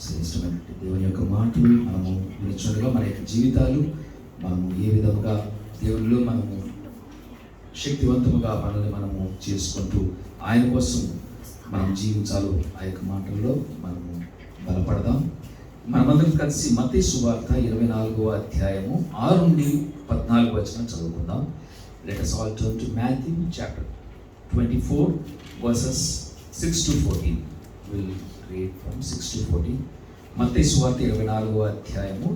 శ్రేష్టమైనటువంటి దేవుని యొక్క మాటలు మనము వినిచుండగా మన యొక్క జీవితాలు మనము ఏ విధముగా దేవునిలో మనము శక్తివంతముగా పనులు మనము చేసుకుంటూ ఆయన కోసం మనం జీవించాలో ఆ యొక్క మాటల్లో మనము బలపడదాం. మనమందరం కలిసి మత్తయి సువార్త 24వ అధ్యాయము 6 నుండి 14 వచనం చదువుకుందాం. Let us all turn to Matthew chapter 24 verses 6 to 14. We'll read from 6 to 14. మత్తయి సువార్త 24వ అధ్యాయము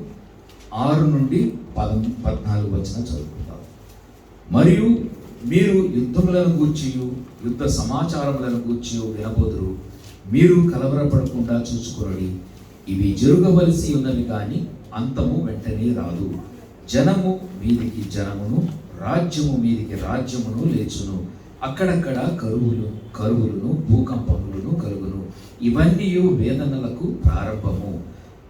6 నుండి 14 వచనం చదువుకుందాం. మరియు మీరు యుద్ధములను గూర్చియు యుద్ధ సమాచారములను గూర్చియు వినబోదురు. మీరు కలవరపడకుండా చూసుకొనుడి. ఇవి జరగవలసి ఉన్నవి కానీ అంతము వెంటనే రాదు. జనము మీదికి జనమును, రాజ్యము మీదికి రాజ్యమును లేచును. అక్కడక్కడ కరువులను భూకంపములను కలుగును. ఇవన్నీ వేదనలకు ప్రారంభము.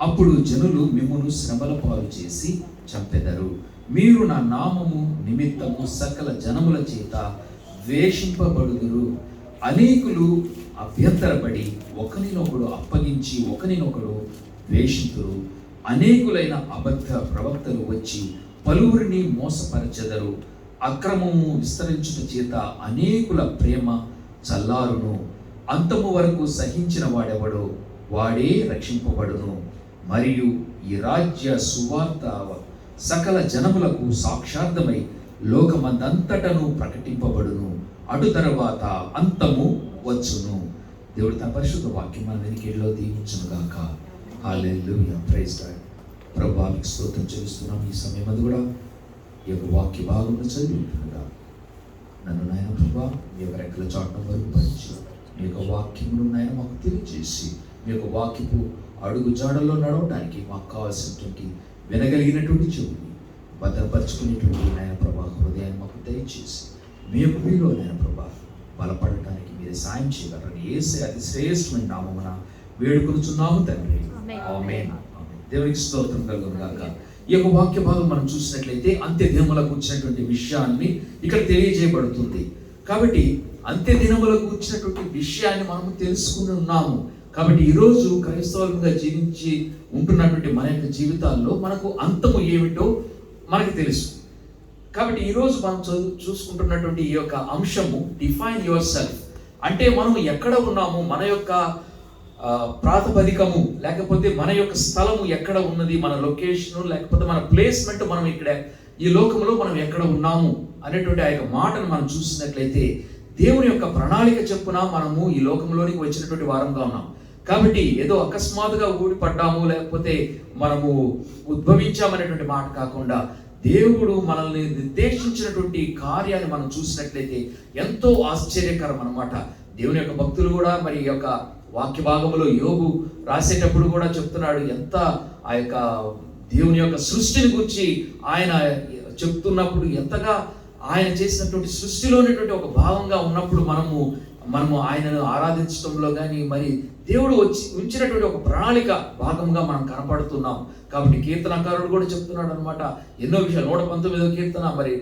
అప్పుడు జనులు మిమ్మును శ్రమల పాలు చేసి చంపెదరు. మీరు నా నామము నిమిత్తము సకల జనముల చేత ద్వేషింపబడుదురు. అనేకులు అభ్యంతరపడి ఒకరినొకడు అప్పగించి ఒకరినొకడు ద్వేషింతురు. అనేకులైన అబద్ధ ప్రవక్తలు వచ్చి పలువురిని మోసపరచెదరు. అక్రమము విస్తరించుట చేత అనేకుల ప్రేమ చల్లారును. అంతము వరకు సహించిన వాడెవడో వాడే రక్షింపబడును. మరియు ఈ రాజ్య సువార్త సకల జనములకు సాక్షార్థమై లోకమందంతటను ప్రకటింపబడును. అటు తరువాత అంతము వచ్చును. దేవుడు తన పరిశుద్ధ వాక్యం మన వెనుకలో దీవించును గాక. హల్లెలూయా, ప్రైజ్ గాడ్. ప్రభువా మీకు స్తోత్రం చెల్లిస్తున్నాం. ఈ సమయం అది కూడా ఈ యొక్క వాక్య భాగంలో చదివి ఉంటుండగా నన్ను నాయన ప్రభువా మీ యొక్క రెక్కల చాటును వరకు పరిచి మీ యొక్క వాక్యమును నాయన మాకు తెలియజేసి మీ యొక్క వాక్యపు అడుగు జాడల్లో నడవడానికి మాకు కావాల్సినటువంటి వినగలిగినటువంటి చెవుని భద్రపరచుకునేటువంటి నాయన ప్రభా హృదయాన్ని మాకు దయచేసి మేము మీలో నాయన ప్రభా బలపడటానికి మీరు సాయం చేయగలరని యేసు అతి శ్రేష్టమైన నామమున వేడుకొనుచున్నాము తండ్రి. ఆమేన్. దేవునికి స్తోత్రం కలుగును గాక. ఈ యొక్క వాక్య భాగం మనం చూసినట్లయితే అంత్య దినములకు వచ్చినటువంటి విషయాన్ని ఇక్కడ తెలియజేయబడుతుంది. కాబట్టి అంత్య దినములకు వచ్చినటువంటి విషయాన్ని మనము తెలుసుకుని ఉన్నాము. కాబట్టి ఈరోజు క్రైస్తవులుగా జీవించి ఉంటున్నటువంటి మన యొక్క జీవితాల్లో మనకు అంతము ఏమిటో మనకు తెలుసు. కాబట్టి ఈరోజు మనం చూసుకుంటున్నటువంటి ఈ యొక్క అంశము డిఫైన్ యువర్ సెల్ఫ్. అంటే మనం ఎక్కడ ఉన్నాము, మన యొక్క ప్రాతిపదికము లేకపోతే మన యొక్క స్థలము ఎక్కడ ఉన్నది, మన లొకేషను లేకపోతే మన ప్లేస్మెంట్, మనం ఇక్కడ ఈ లోకంలో మనం ఎక్కడ ఉన్నాము అనేటువంటి ఆ యొక్క మాటను మనం చూసినట్లయితే దేవుని యొక్క ప్రణాళిక చెప్పున మనము ఈ లోకంలోనికి వచ్చినటువంటి వారంగా ఉన్నాం. కాబట్టి ఏదో అకస్మాత్తుగా ఊడిపడ్డాము లేకపోతే మనము ఉద్భవించామనేటువంటి మాట కాకుండా దేవుడు మనల్ని నిర్దేశించినటువంటి కార్యాన్ని మనం చూసినట్లయితే ఎంతో ఆశ్చర్యకరం అన్నమాట. దేవుని యొక్క భక్తులు కూడా మరి ఈ యొక్క వాక్య భాగంలో యోబు రాసేటప్పుడు కూడా చెప్తున్నాడు, ఎంత ఆ యొక్క దేవుని యొక్క సృష్టిని గురించి ఆయన చెప్తున్నప్పుడు ఎంతగా ఆయన చేసినటువంటి సృష్టిలోనేటువంటి ఒక భాగంగా ఉన్నప్పుడు మనము ఆయనను ఆరాధించడంలో కానీ మరి దేవుడు ఉంచినటువంటి ఒక ప్రణాళిక భాగంగా మనం కనపడుతున్నాం. కాబట్టి కీర్తనకారుడు కూడా చెప్తున్నాడు అనమాట ఎన్నో విషయాలు. 119వ కీర్తన మరి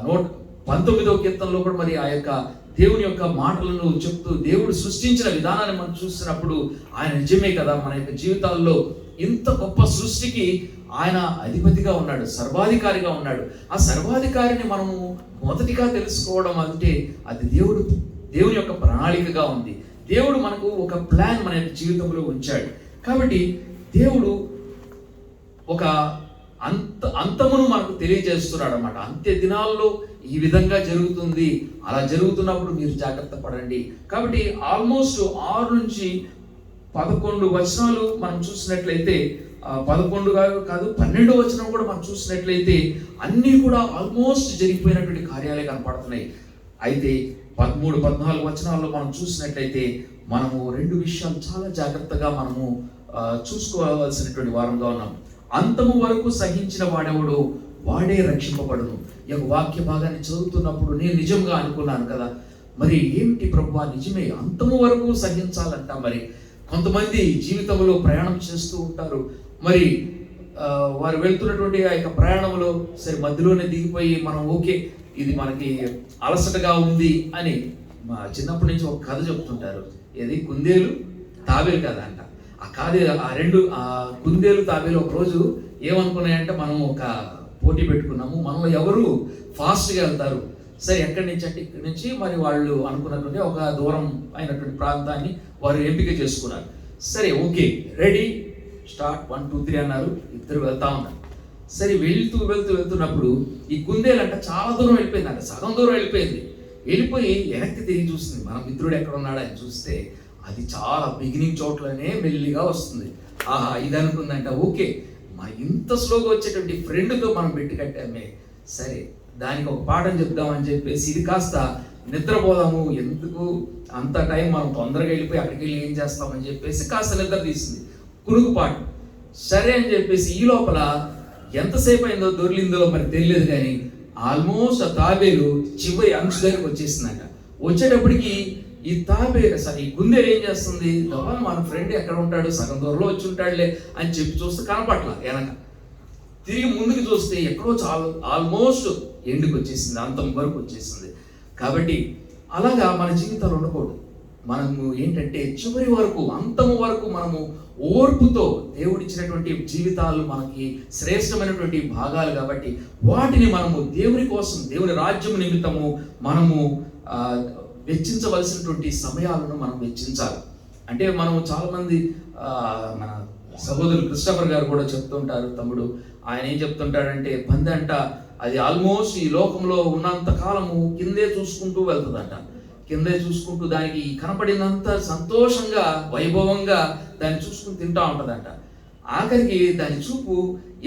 119వ కీర్తనలో కూడా మరి ఆ యొక్క దేవుని యొక్క మాటలను చెప్తూ దేవుడు సృష్టించిన విధానాన్ని మనం చూసినప్పుడు ఆయన నిజమే కదా, మన యొక్క జీవితాల్లో ఇంత గొప్ప సృష్టికి ఆయన అధిపతిగా ఉన్నాడు, సర్వాధికారిగా ఉన్నాడు. ఆ సర్వాధికారిని మనము మొదటిగా తెలుసుకోవడం అంటే అది దేవుని యొక్క ప్రణాళికగా ఉంది. దేవుడు మనకు ఒక ప్లాన్ మన జీవితంలో ఉంచాడు. కాబట్టి దేవుడు ఒక అంతమును మనకు తెలియజేస్తున్నాడు అన్నమాట. అంత్య దినాల్లో ఈ విధంగా జరుగుతుంది, అలా జరుగుతున్నప్పుడు మీరు జాగ్రత్త పడండి. కాబట్టి ఆల్మోస్ట్ 6 నుంచి 11 వచనాలు మనం చూసినట్లయితే 11 కాదు 12వ వచనం కూడా మనం చూసినట్లయితే అన్నీ కూడా ఆల్మోస్ట్ జరిగిపోయినటువంటి కార్యాలే కనపడుతున్నాయి. అయితే 13, 14 వచనాల్లో మనం చూసినట్లయితే మనము 2 విషయాలు చాలా జాగ్రత్తగా మనము చూసుకోవాల్సినటువంటి వారంగా ఉన్నాం. అంతము వరకు సహించిన వాడెవడో వాడే రక్షింపబడును. ఈ యొక్క వాక్య భాగాన్ని చదువుతున్నప్పుడు నేను నిజంగా అనుకున్నాను కదా, మరి ఏమిటి ప్రభువా, నిజమే అంతము వరకు సహించాలంట. మరి కొంతమంది జీవితంలో ప్రయాణం చేస్తూ ఉంటారు, మరి వారు వెళ్తున్నటువంటి ఆ యొక్క ప్రయాణంలో సరే మధ్యలోనే దిగిపోయి మనం ఓకే ఇది మనకి అలసటగా ఉంది అని మా చిన్నప్పటి నుంచి ఒక కథ చెప్తుంటారు. ఏది కుందేలు తాబేలు కథ అంట. ఆ రెండు కుందేలు తాబేలు ఒక రోజు ఏమనుకున్నాయంటే, మనం ఒక పోటీ పెట్టుకున్నాము, మనలో ఎవరు ఫాస్ట్గా వెళ్తారు. సరే, ఎక్కడి నుంచి అంటే ఇక్కడి నుంచి మరి వాళ్ళు అనుకున్నటువంటి ఒక దూరం అయినటువంటి ప్రాంతాన్ని వారు ఎంపిక చేసుకున్నారు. సరే, ఓకే, రెడీ, స్టార్ట్, 1 2 3 అన్నారు. ఇద్దరు వెళ్తా ఉన్నారు. సరే, వెళ్తున్నప్పుడు ఈ కుందేలంట చాలా దూరం వెళ్ళిపోయిందంట, సగం దూరం వెళ్ళిపోయి వెనక్కి తిరిగి చూస్తుంది, మన మిత్రుడు ఎక్కడ ఉన్నాడు అని చూస్తే అది చాలా బిగినింగ్ చోట్లనే మెల్లిగా వస్తుంది. ఆహా, ఇది అనుకుందంట, ఓకే, మన ఇంత స్లోగా వచ్చేటువంటి ఫ్రెండ్తో మనం పెట్టి కట్టామే, సరే దానికి ఒక పాఠం చెప్దామని చెప్పేసి ఇది కాస్త నిద్రపోదాము, ఎందుకు అంత టైం, మనం తొందరగా వెళ్ళిపోయి అక్కడికి వెళ్ళి ఏం చేస్తామని చెప్పేసి కాస్త నిద్ర తీసింది, కునుకుపాటు. సరే అని చెప్పేసి ఈ లోపల ఎంతసేపు అయిందో దొరిలిందో మరి తెలియదు, కానీ ఆల్మోస్ట్ ఆ తాబేలు చివరి అంచు దగ్గరికి వచ్చేసిందంట. వచ్చేటప్పటికి ఈ కుందేలు ఏం చేస్తుంది, మన ఫ్రెండ్ ఎక్కడ ఉంటాడు, సగం దూరంలో వచ్చి ఉంటాడులే అని చెప్పి చూస్తే కనపట్ల. వెనక తిరిగి ముందుకు చూస్తే ఎక్కడో చాలా ఆల్మోస్ట్ ఎండుకు వచ్చేసింది, అంతం వరకు వచ్చేసింది. కాబట్టి అలాగా మన జీవితాలు ఉండకూడదు. మనము ఏంటంటే చివరి వరకు, అంతము వరకు మనము ఓర్పుతో, దేవుడిచ్చినటువంటి జీవితాలు మనకి శ్రేష్టమైనటువంటి భాగాలు కాబట్టి వాటిని మనము దేవుని కోసం, దేవుని రాజ్యం నిమిత్తము మనము వెచ్చించవలసినటువంటి సమయాలను మనం వెచ్చించాలి. అంటే మనం చాలామంది మన సహోదరులు క్రిస్టఫర్ గారు కూడా చెప్తుంటారు, తమ్ముడు, ఆయన ఏం చెప్తుంటాడంటే, పంది అంట అది ఆల్మోస్ట్ ఈ లోకంలో ఉన్నంత కాలము కిందే చూసుకుంటూ వెళ్తుందంట, కిందే చూసుకుంటూ దానికి కనపడినంత సంతోషంగా, వైభవంగా దాన్ని చూసుకుని తింటా ఉంటుందంట. ఆఖరికి దాని చూపు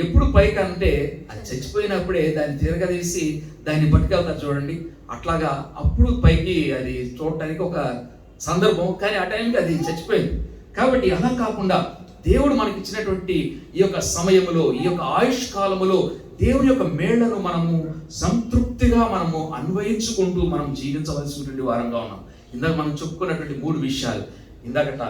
ఎప్పుడు పైకి అంటే అది చచ్చిపోయినప్పుడే దాన్ని తిరగదీసి దాన్ని పట్టుకెళ్తారు చూడండి, అట్లాగా అప్పుడు పైకి అది చూడటానికి ఒక సందర్భం, కానీ ఆ టైంకి అది చచ్చిపోయింది. కాబట్టి అలా కాకుండా దేవుడు మనకి ఇచ్చినటువంటి ఈ యొక్క సమయములో, ఈ యొక్క ఆయుష్ కాలములో దేవుని యొక్క మేళ్లను మనము సంతృప్తిగా మనము అన్వయించుకుంటూ మనం జీవించవలసినటువంటి వారంగా ఉన్నాం. ఇందాక మనం చెప్పుకున్నటువంటి 3 విషయాలు, ఇందాకట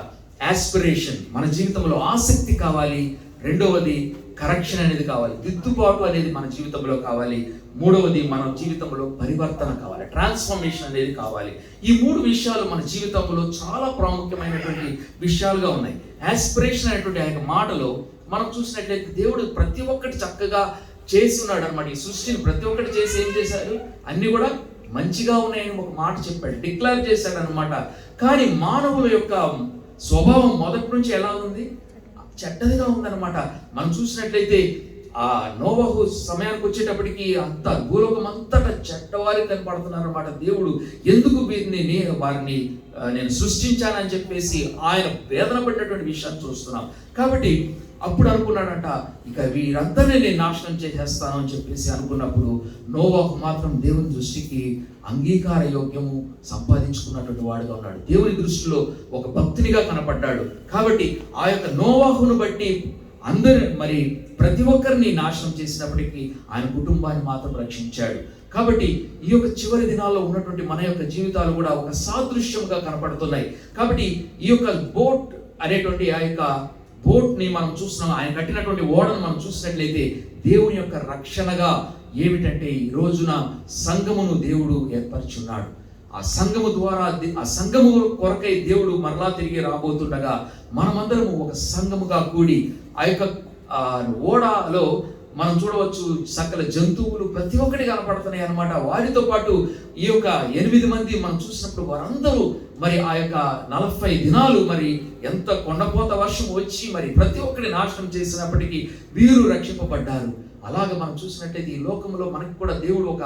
యాస్పిరేషన్, మన జీవితంలో ఆసక్తి కావాలి, రెండవది కరెక్షన్ అనేది కావాలి, దిద్దుబాటు అనేది మన జీవితంలో కావాలి, మూడవది మన జీవితంలో పరివర్తన కావాలి, ట్రాన్స్ఫర్మేషన్ అనేది కావాలి. ఈ 3 విషయాలు మన జీవితంలో చాలా ప్రాముఖ్యమైనటువంటి విషయాలుగా ఉన్నాయి. యాస్పిరేషన్ అనేటువంటి ఆ యొక్క మాటలో మనం చూసినట్లయితే దేవుడు ప్రతి ఒక్కటి చక్కగా చేసి ఉన్నాడు అనమాట. ఈ సృష్టిని ప్రతి ఒక్కటి చేసి ఏం చేశాడు, అన్ని కూడా మంచిగా ఉన్నాయని ఒక మాట చెప్పాడు, డిక్లేర్ చేశాడు అనమాట. కానీ మానవుల యొక్క స్వభావం మొదటి నుంచి ఎలా ఉంది, చెడ్డదిగా ఉందన్నమాట. మనం చూసినట్లయితే ఆ నోవహు సమయానికి వచ్చేటప్పటికి అంత భూలోకం అంతటా చెడ్డవారి కనపడుతున్నారు అనమాట. దేవుడు ఎందుకు వారిని నేను సృష్టించానని చెప్పేసి ఆయన వేదన పడినటువంటి విషయాన్ని చూస్తున్నాం. కాబట్టి అప్పుడు అనుకున్నాడంట, ఇక వీరందరినీ నేను నాశనం చేసేస్తాను అని చెప్పేసి అనుకున్నప్పుడు నోవహు మాత్రం దేవుని దృష్టికి అంగీకార యోగ్యము సంపాదించుకున్నటువంటి వాడుగా ఉన్నాడు, దేవుని దృష్టిలో ఒక భక్తునిగా కనపడ్డాడు. కాబట్టి ఆ యొక్క నోవహును బట్టి మరి ప్రతి ఒక్కరిని నాశనం చేసినప్పటికీ ఆయన కుటుంబాన్ని మాత్రం రక్షించాడు. కాబట్టి ఈ యొక్క చివరి దినాల్లో ఉన్నటువంటి మన యొక్క జీవితాలు కూడా ఒక సాదృశ్యంగా కనపడుతున్నాయి. కాబట్టి ఈ యొక్క బోట్ అనేటువంటి ఆ యొక్క బోట్ని మనం చూస్తున్నాం, ఆయన కట్టినటువంటి ఓడను మనం చూసినట్లయితే దేవుని యొక్క రక్షణగా ఏమిటంటే ఈ రోజున సంఘమును దేవుడు ఏర్పరచున్నాడు. ఆ సంఘము ద్వారా, ఆ సంఘము కొరకై దేవుడు మరలా తిరిగి రాబోతుండగా మనమందరము ఒక సంఘముగా కూడి ఆ యొక్క ఓడలో మనం చూడవచ్చు సకల జంతువులు ప్రతి ఒక్కటి కనపడుతున్నాయి అన్నమాట. వారితో పాటు ఈ యొక్క 8 మంది మనం చూసినప్పుడు వారందరూ మరి ఆ యొక్క 40 దినాలు మరి ఎంత కొండపోత వర్షం వచ్చి మరి ప్రతి ఒక్కటి నాశనం చేసినప్పటికీ వీరు రక్షింపబడ్డారు. అలాగే మనం చూసినట్లయితే ఈ లోకంలో మనకి కూడా దేవుడు ఒక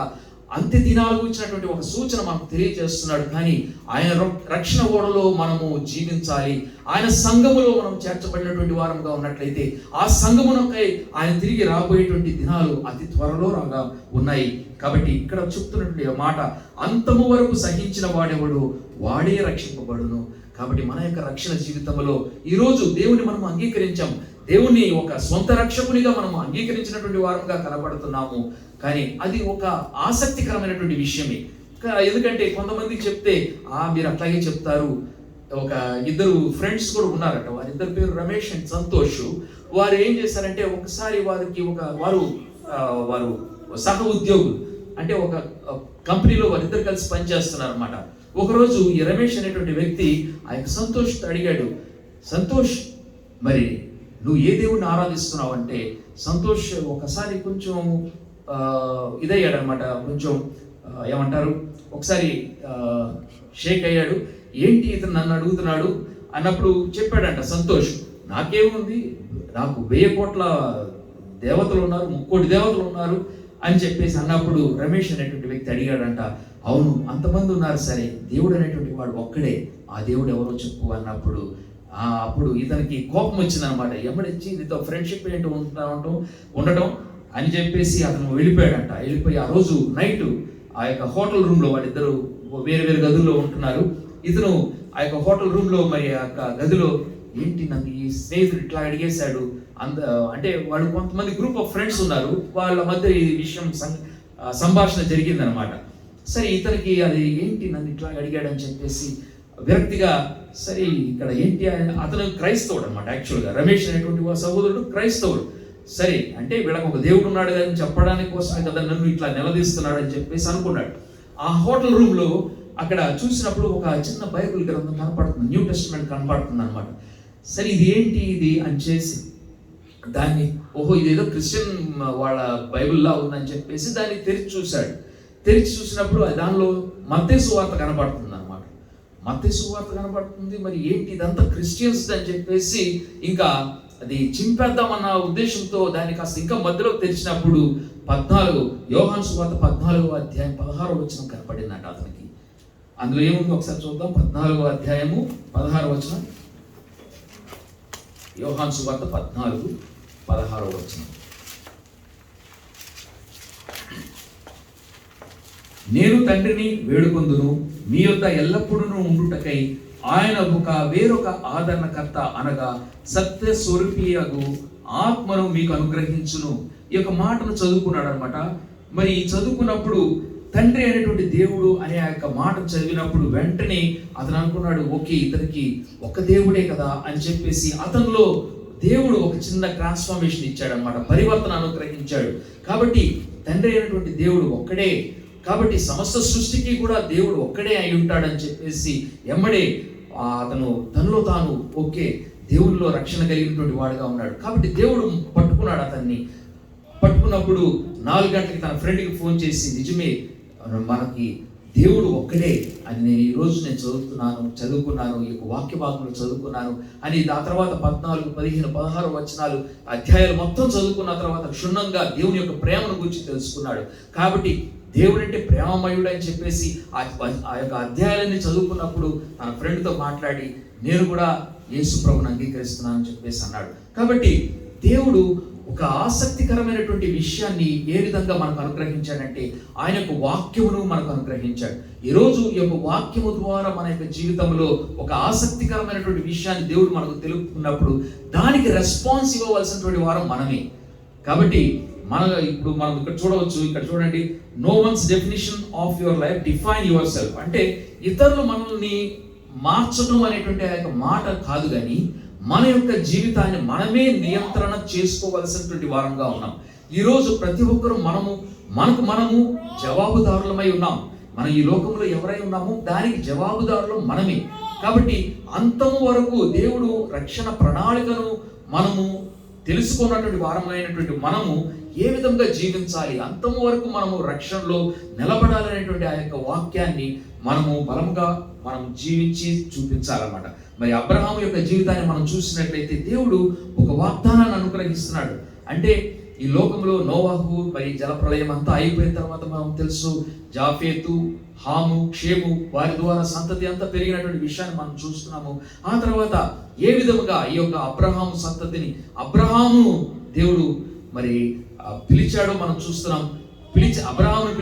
అంత్య దినాలు ఇచ్చినటువంటి ఒక సూచన మనకు తెలియజేస్తున్నాడు. కానీ ఆయన రక్షణ ఓడలో మనము జీవించాలి, ఆయన సంఘములో మనం చేర్చబడినటువంటి వారంగా ఉన్నట్లయితే ఆ సంఘమునకై ఆయన తిరిగి రాబోయేటువంటి దినాలు అతి త్వరలో రాగా ఉన్నాయి. కాబట్టి ఇక్కడ చెప్తున్నటువంటి మాట, అంతము వరకు సహించిన వాడెవడు వాడే రక్షింపబడును. కాబట్టి మన యొక్క రక్షణ జీవితంలో ఈరోజు దేవుని మనం అంగీకరించాం, దేవుని ఒక సొంత రక్షకునిగా మనం అంగీకరించినటువంటి వారంగా కనబడుతున్నాము. కానీ అది ఒక ఆసక్తికరమైనటువంటి విషయమే. ఎందుకంటే కొంతమంది చెప్తే మీరు అట్లాగే చెప్తారు. ఒక 2 ఫ్రెండ్స్ కూడా ఉన్నారట, వారిద్దరి పేరు రమేష్ అండ్ సంతోష్. వారు ఏం చేశారంటే ఒకసారి వారు సహ ఉద్యోగులు, అంటే ఒక కంపెనీలో వారిద్దరు కలిసి పనిచేస్తున్నారు అనమాట. ఒకరోజు ఈ రమేష్ అనేటువంటి వ్యక్తి ఆ యొక్క సంతోష్ అడిగాడు, సంతోష్ మరి నువ్వు ఏ దేవుడిని ఆరాధిస్తున్నావు అంటే సంతోష్ ఒకసారి కొంచెం ఇదయ్యాడు అనమాట, కొంచెం ఏమంటారు, ఒకసారి షేక్ అయ్యాడు. ఏంటి ఇతను నన్ను అడుగుతున్నాడు అన్నప్పుడు చెప్పాడంట సంతోష్, నాకేముంది, నాకు 1000 కోట్ల దేవతలు ఉన్నారు, 3 కోటి దేవతలు ఉన్నారు అని చెప్పేసి అన్నప్పుడు రమేష్ అనేటువంటి వ్యక్తి అడిగాడంట, అవును అంతమంది ఉన్నారు సరే, దేవుడు అనేటువంటి వాడు ఒక్కడే, ఆ దేవుడు ఎవరో చెప్పు అన్నప్పుడు అప్పుడు ఇతనికి కోపం వచ్చిందనమాట. ఎమ్మడిచ్చి నీతో ఫ్రెండ్షిప్ ఏంటో ఉండటం అని చెప్పేసి అతను వెళ్ళిపోయాడంట. వెళ్ళిపోయి ఆ రోజు నైట్ ఆ యొక్క హోటల్ రూమ్లో, వాళ్ళిద్దరు వేరే వేరే గదుల్లో ఉంటున్నారు. ఇతను ఆ యొక్క హోటల్ రూమ్లో మరి ఆ యొక్క గదిలో ఏంటి నన్ను ఈ స్నేహితుడు ఇట్లా అడిగేశాడు అంటే వాళ్ళు కొంతమంది గ్రూప్ ఆఫ్ ఫ్రెండ్స్ ఉన్నారు, వాళ్ళ మధ్య ఈ విషయం సంభాషణ జరిగిందనమాట. సరే ఇతనికి అది ఏంటి నన్ను ఇట్లా అడిగాడని చెప్పేసి విరక్తిగా, సరే ఇక్కడ ఏంటి, అతను క్రైస్తవుడు అనమాట. యాక్చువల్గా రమేష్ అనేటువంటి సహోదరుడు క్రైస్తవుడు. సరే అంటే వీళ్ళకి ఒక దేవుడు ఉన్నాడు అని చెప్పడానికి కోసమే కదా నన్ను ఇట్లా నిలదీస్తున్నాడు అని చెప్పేసి అనుకున్నాడు. ఆ హోటల్ రూమ్లో అక్కడ చూసినప్పుడు ఒక చిన్న బైబిల్ గ్రంథం కనపడుతుంది, న్యూ టెస్టిమెంట్ కనపడుతుంది అనమాట. సరే ఇది ఏంటి ఇది అని చేసి దాన్ని, ఓహో ఇదేదో క్రిస్టియన్ వాళ్ళ బైబిల్లా ఉందని చెప్పేసి దాన్ని తెరిచి చూశాడు. తెరిచి చూసినప్పుడు దానిలో మత్తయి సువార్త కనపడుతుంది అనమాట. మత్తయి సువార్త కనపడుతుంది. మరి ఏంటి ఇదంతా క్రిస్టియన్స్ అని చెప్పేసి ఇంకా అది చింపేద్దామన్న ఉద్దేశంతో దాన్ని కాస్త ఇంకా మధ్యలో తెరిచినప్పుడు 14 యోహాను సువార్త 14వ అధ్యాయం 16వ వచనం కనపడిందంట అతనికి. అందులో ఏముంది ఒకసారి చూద్దాం. 14వ అధ్యాయము 16వ వచనం, యోహాను సువార్త 14:16వ వచనం. నేను తండ్రిని వేడుకొందును, మీ యొద్ద ఎల్లప్పుడూ ఉండుటకై ఆయన వేరొక ఆదరణకర్త అనగా సత్య స్వరూపియగు ఆత్మను మీకు అనుగ్రహించును. ఈ యొక్క మాటను చదువుకున్నాడు అనమాట. మరి చదువుకున్నప్పుడు తండ్రి అనేటువంటి దేవుడు అనే ఆ యొక్క మాట చదివినప్పుడు వెంటనే అతను అనుకున్నాడు, ఓకే ఇతనికి ఒక దేవుడే కదా అని చెప్పేసి అతనిలో దేవుడు ఒక చిన్న ట్రాన్స్ఫర్మేషన్ ఇచ్చాడు అనమాట, పరివర్తన అనుగ్రహించాడు. కాబట్టి తండ్రి అయినటువంటి దేవుడు ఒక్కడే, కాబట్టి సమస్త సృష్టికి కూడా దేవుడు ఒక్కడే అయి ఉంటాడని చెప్పేసి ఎమ్మడే అతను తనలో తాను ఓకే దేవుడిలో రక్షణ కలిగినటువంటి వాడుగా ఉన్నాడు. కాబట్టి దేవుడు పట్టుకున్నాడు అతన్ని. పట్టుకున్నప్పుడు 4 గంటలకి తన ఫ్రెండ్కి ఫోన్ చేసి, నిజమే మనకి దేవుడు ఒక్కడే అని నేను ఈరోజు చదువుకున్నాను, ఈ యొక్క వాక్య భాగంలో చదువుకున్నాను అని. ఆ తర్వాత 14, 15, 16 వచనాలు అధ్యాయాలు మొత్తం చదువుకున్న తర్వాత క్షుణ్ణంగా దేవుని యొక్క ప్రేమను గురించి తెలుసుకున్నాడు. కాబట్టి దేవుడు అంటే ప్రేమమయుడు అని చెప్పేసి ఆ యొక్క అధ్యాయాలన్నీ చదువుకున్నప్పుడు తన ఫ్రెండ్తో మాట్లాడి నేను కూడా యేసు ప్రభువుని అంగీకరిస్తున్నానని చెప్పేసి అన్నాడు. కాబట్టి దేవుడు ఒక ఆసక్తికరమైనటువంటి విషయాన్ని ఏ విధంగా మనకు అనుగ్రహించాడంటే ఆయన యొక్క వాక్యమును మనకు అనుగ్రహించాడు. ఈరోజు ఈ యొక్క వాక్యము ద్వారా మన యొక్క జీవితంలో ఒక ఆసక్తికరమైనటువంటి విషయాన్ని దేవుడు మనకు తెలుపుకున్నప్పుడు దానికి రెస్పాన్స్ ఇవ్వవలసినటువంటి వారం మనమే. కాబట్టి ఇప్పుడు మనం ఇక్కడ చూడవచ్చు, ఇక్కడ చూడండి, no one's definition of your life define yourself. అంటే ఇతరులు మనల్ని మార్చడం అనేటువంటి ఆ యొక్క మాట కాదు, కానీ మన యొక్క జీవితాన్ని మనమే నియంత్రణ చేసుకోవలసినటువంటి వారంగా ఉన్నాం. ఈరోజు ప్రతి ఒక్కరూ మనము జవాబుదారులమై ఉన్నాం. మనం ఈ లోకంలో ఎవరై ఉన్నామో దానికి జవాబుదారులు మనమే. కాబట్టి అంతము వరకు దేవుడు రక్షణ ప్రణాళికను మనము తెలుసుకున్నటువంటి వారమైనటువంటి మనము ఏ విధంగా జీవించాలి, అంతము వరకు మనము రక్షణలో నిలబడాలనేటువంటి ఆ యొక్క వాక్యాన్ని మనము బలంగా మనం జీవించి చూపించాలన్నమాట. మరి అబ్రహాము యొక్క జీవితాన్ని మనం చూసినట్లయితే దేవుడు ఒక వాగ్దానాన్ని అనుగ్రహిస్తున్నాడు. అంటే ఈ లోకంలో నోవాహు మరి జలప్రళయం అంతా అయిపోయిన తర్వాత మనం తెలుసు, జాఫేతు, హాము, షేము వారి ద్వారా సంతతి అంతా పెరిగినటువంటి విషయాన్ని మనం చూస్తున్నాము. ఆ తర్వాత ఏ విధముగా ఈ యొక్క అబ్రహాము సంతతిని అబ్రహాము దేవుడు మరి పిలిచాడో మనం చూస్తున్నాం. అబ్రహామును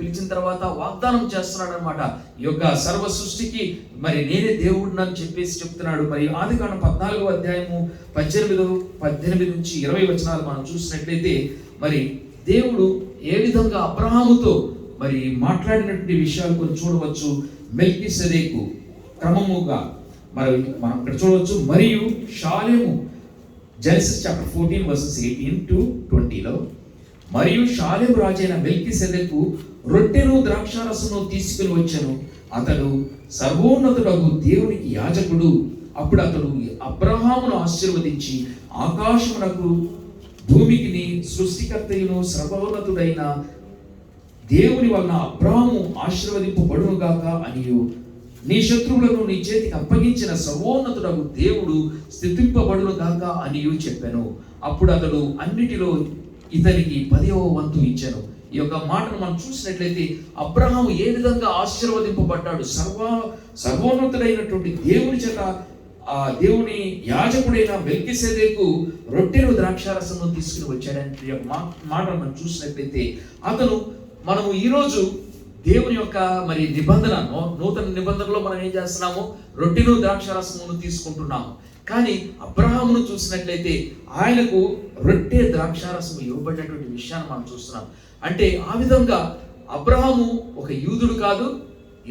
పిలిచిన తర్వాత వాగ్దానం చేస్తున్నాడు అనమాట. ఈ యొక్క సర్వ సృష్టికి మరి నేనే దేవుడిని అని చెప్పేసి చెప్తున్నాడు. మరి ఆదికాండం 14వ అధ్యాయము 18 నుంచి 20 వచనాలు మనం చూసినట్లయితే మరి దేవుడు ఏ విధంగా అబ్రహాముతో మరి మాట్లాడినటువంటి విషయాలు కొన్ని చూడవచ్చు. మెల్కీసెదెకు క్రమముగా మరి మనం ఇక్కడ చూడవచ్చు. మరియు Shalem, Genesis chapter 14 verses 18 to 20లో, మరియు షాలేము రాజైన మెల్కీసెదెకు రొట్టెను ద్రాక్షారసమును తీసుకుని వచ్చెను. అతడు సర్వోన్నతుడగు దేవునికి యాజకుడు. అప్పుడు అతడు అబ్రహామును ఆశీర్వదించి ఆకాశమునకు భూమికిని సృష్టికర్తయును సర్వోన్నతుడైన దేవుని వలన అబ్రహాము ఆశీర్వదింపబడును గాక అనియు నీ శత్రువులను నీ చేతికి అప్పగించిన సర్వోన్నతుడగు దేవుడు స్థితింపబడును గాక అనియు చెప్పాను. అప్పుడు అతడు అన్నిటిలో ఇతనికి 10వ వంతు ఇచ్చాను. ఈ యొక్క మాటను మనం చూసినట్లయితే అబ్రహాము ఏ విధంగా ఆశీర్వదింపబడ్డాడు. సర్వోన్నతుడైనటువంటి దేవుని చేత ఆ దేవుని యాజకుడైన మెల్కీసెదెకు రొట్టెను ద్రాక్షారసమును తీసుకుని వచ్చాడని మాట మనం చూసినట్లయితే మనము ఈరోజు దేవుని యొక్క మరి నిబంధన, నూతన నిబంధనలో మనం ఏం చేస్తున్నాము? రొట్టెను ద్రాక్షారసమును తీసుకుంటున్నాము. కానీ అబ్రహామును చూసినట్లయితే ఆయనకు రొట్టె ద్రాక్షారసము ఇవ్వబడినటువంటి విషయాన్ని మనం చూస్తున్నాం. అంటే ఆ విధంగా అబ్రహాము ఒక యూదుడు కాదు,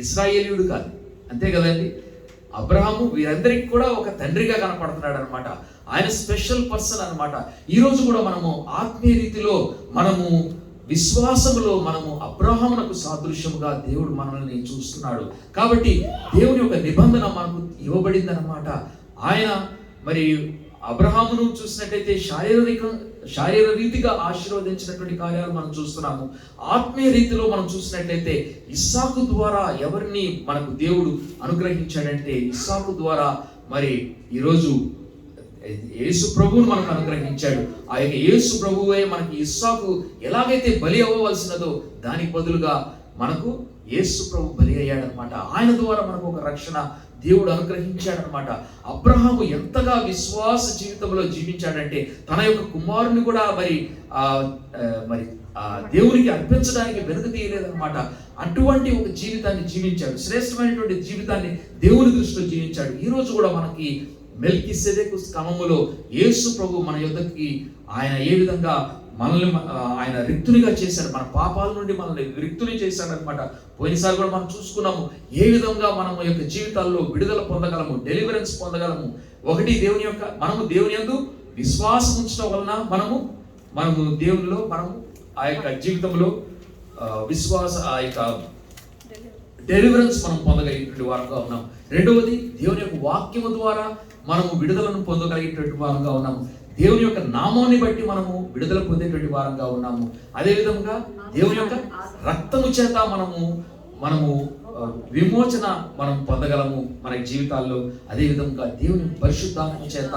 ఇశ్రాయేలీయుడు కాదు, అంతే కదండి. అబ్రహాము వీరందరికీ కూడా ఒక తండ్రిగా కనపడుతున్నాడు అనమాట. ఆయన స్పెషల్ పర్సన్ అనమాట. ఈరోజు కూడా మనము ఆత్మీయ రీతిలో మనము విశ్వాసములో మనము అబ్రహామునకు సాదృశ్యముగా దేవుడు మనల్ని చూస్తున్నాడు. కాబట్టి దేవుని యొక్క నిబంధన మనకు ఇవ్వబడింది అనమాట. ఆయన మరి అబ్రహామును చూసినట్టయితే శారీర రీతిగా ఆశీర్వదించినటువంటి కార్యాలు మనం చూస్తున్నాము. ఆత్మీయ రీతిలో మనం చూసినట్లయితే ఇస్సాకు ద్వారా ఎవరిని మనకు దేవుడు అనుగ్రహించాడంటే ఇస్సాకు ద్వారా మరి ఈరోజు యేసు ప్రభువును మనకు అనుగ్రహించాడు. ఆ యొక్క యేసు ప్రభువే మనకి ఇస్సాకు ఎలాగైతే బలి అవ్వవలసినదో దానికి బదులుగా మనకు యేసు ప్రభు బలి అయ్యాడనమాట. ఆయన ద్వారా మనకు ఒక రక్షణ దేవుడు అనుగ్రహించాడనమాట. అబ్రహాము ఎంతగా విశ్వాస జీవితంలో జీవించాడంటే తన యొక్క కుమారుని కూడా మరి దేవునికి అర్పించడానికి వెనుక తీయలేదనమాట. అటువంటి ఒక జీవితాన్ని జీవించాడు. శ్రేష్టమైనటువంటి జీవితాన్ని దేవుని దృష్టిలో జీవించాడు. ఈరోజు కూడా మనకి మెల్కీసెదెకు క్రమములో యేసు ప్రభు మన యొద్దకి ఆయన ఏ విధంగా మనల్ని ఆయన రిక్తునిగా చేశాడు. మన పాపాల నుండి మనల్ని రిక్తుని చేశాడు అనమాట. పోయినసారి కూడా మనం చూసుకున్నాము ఏ విధంగా మనం యొక్క జీవితాల్లో విడుదల పొందగలము, డెలివరెన్స్ పొందగలము. ఒకటి మనము దేవుని యందు విశ్వాసం ఉంచడం వలన మనము దేవునిలో మనము ఆ యొక్క జీవితంలో ఆ యొక్క డెలివరెన్స్ మనం పొందగలిగినటువంటి వారంగా ఉన్నాం. రెండవది దేవుని యొక్క వాక్యము ద్వారా మనము విడుదలను పొందగలిగేటువంటి వారంగా ఉన్నాము. దేవుని యొక్క నామాన్ని బట్టి మనము విడుదల పొందేటువంటి వారంగా ఉన్నాము. అదేవిధంగా దేవుని యొక్క రక్తము చేత మనము విమోచన మనం పొందగలము మన జీవితాల్లో. అదేవిధంగా దేవుని పరిశుద్ధాత్మ చేత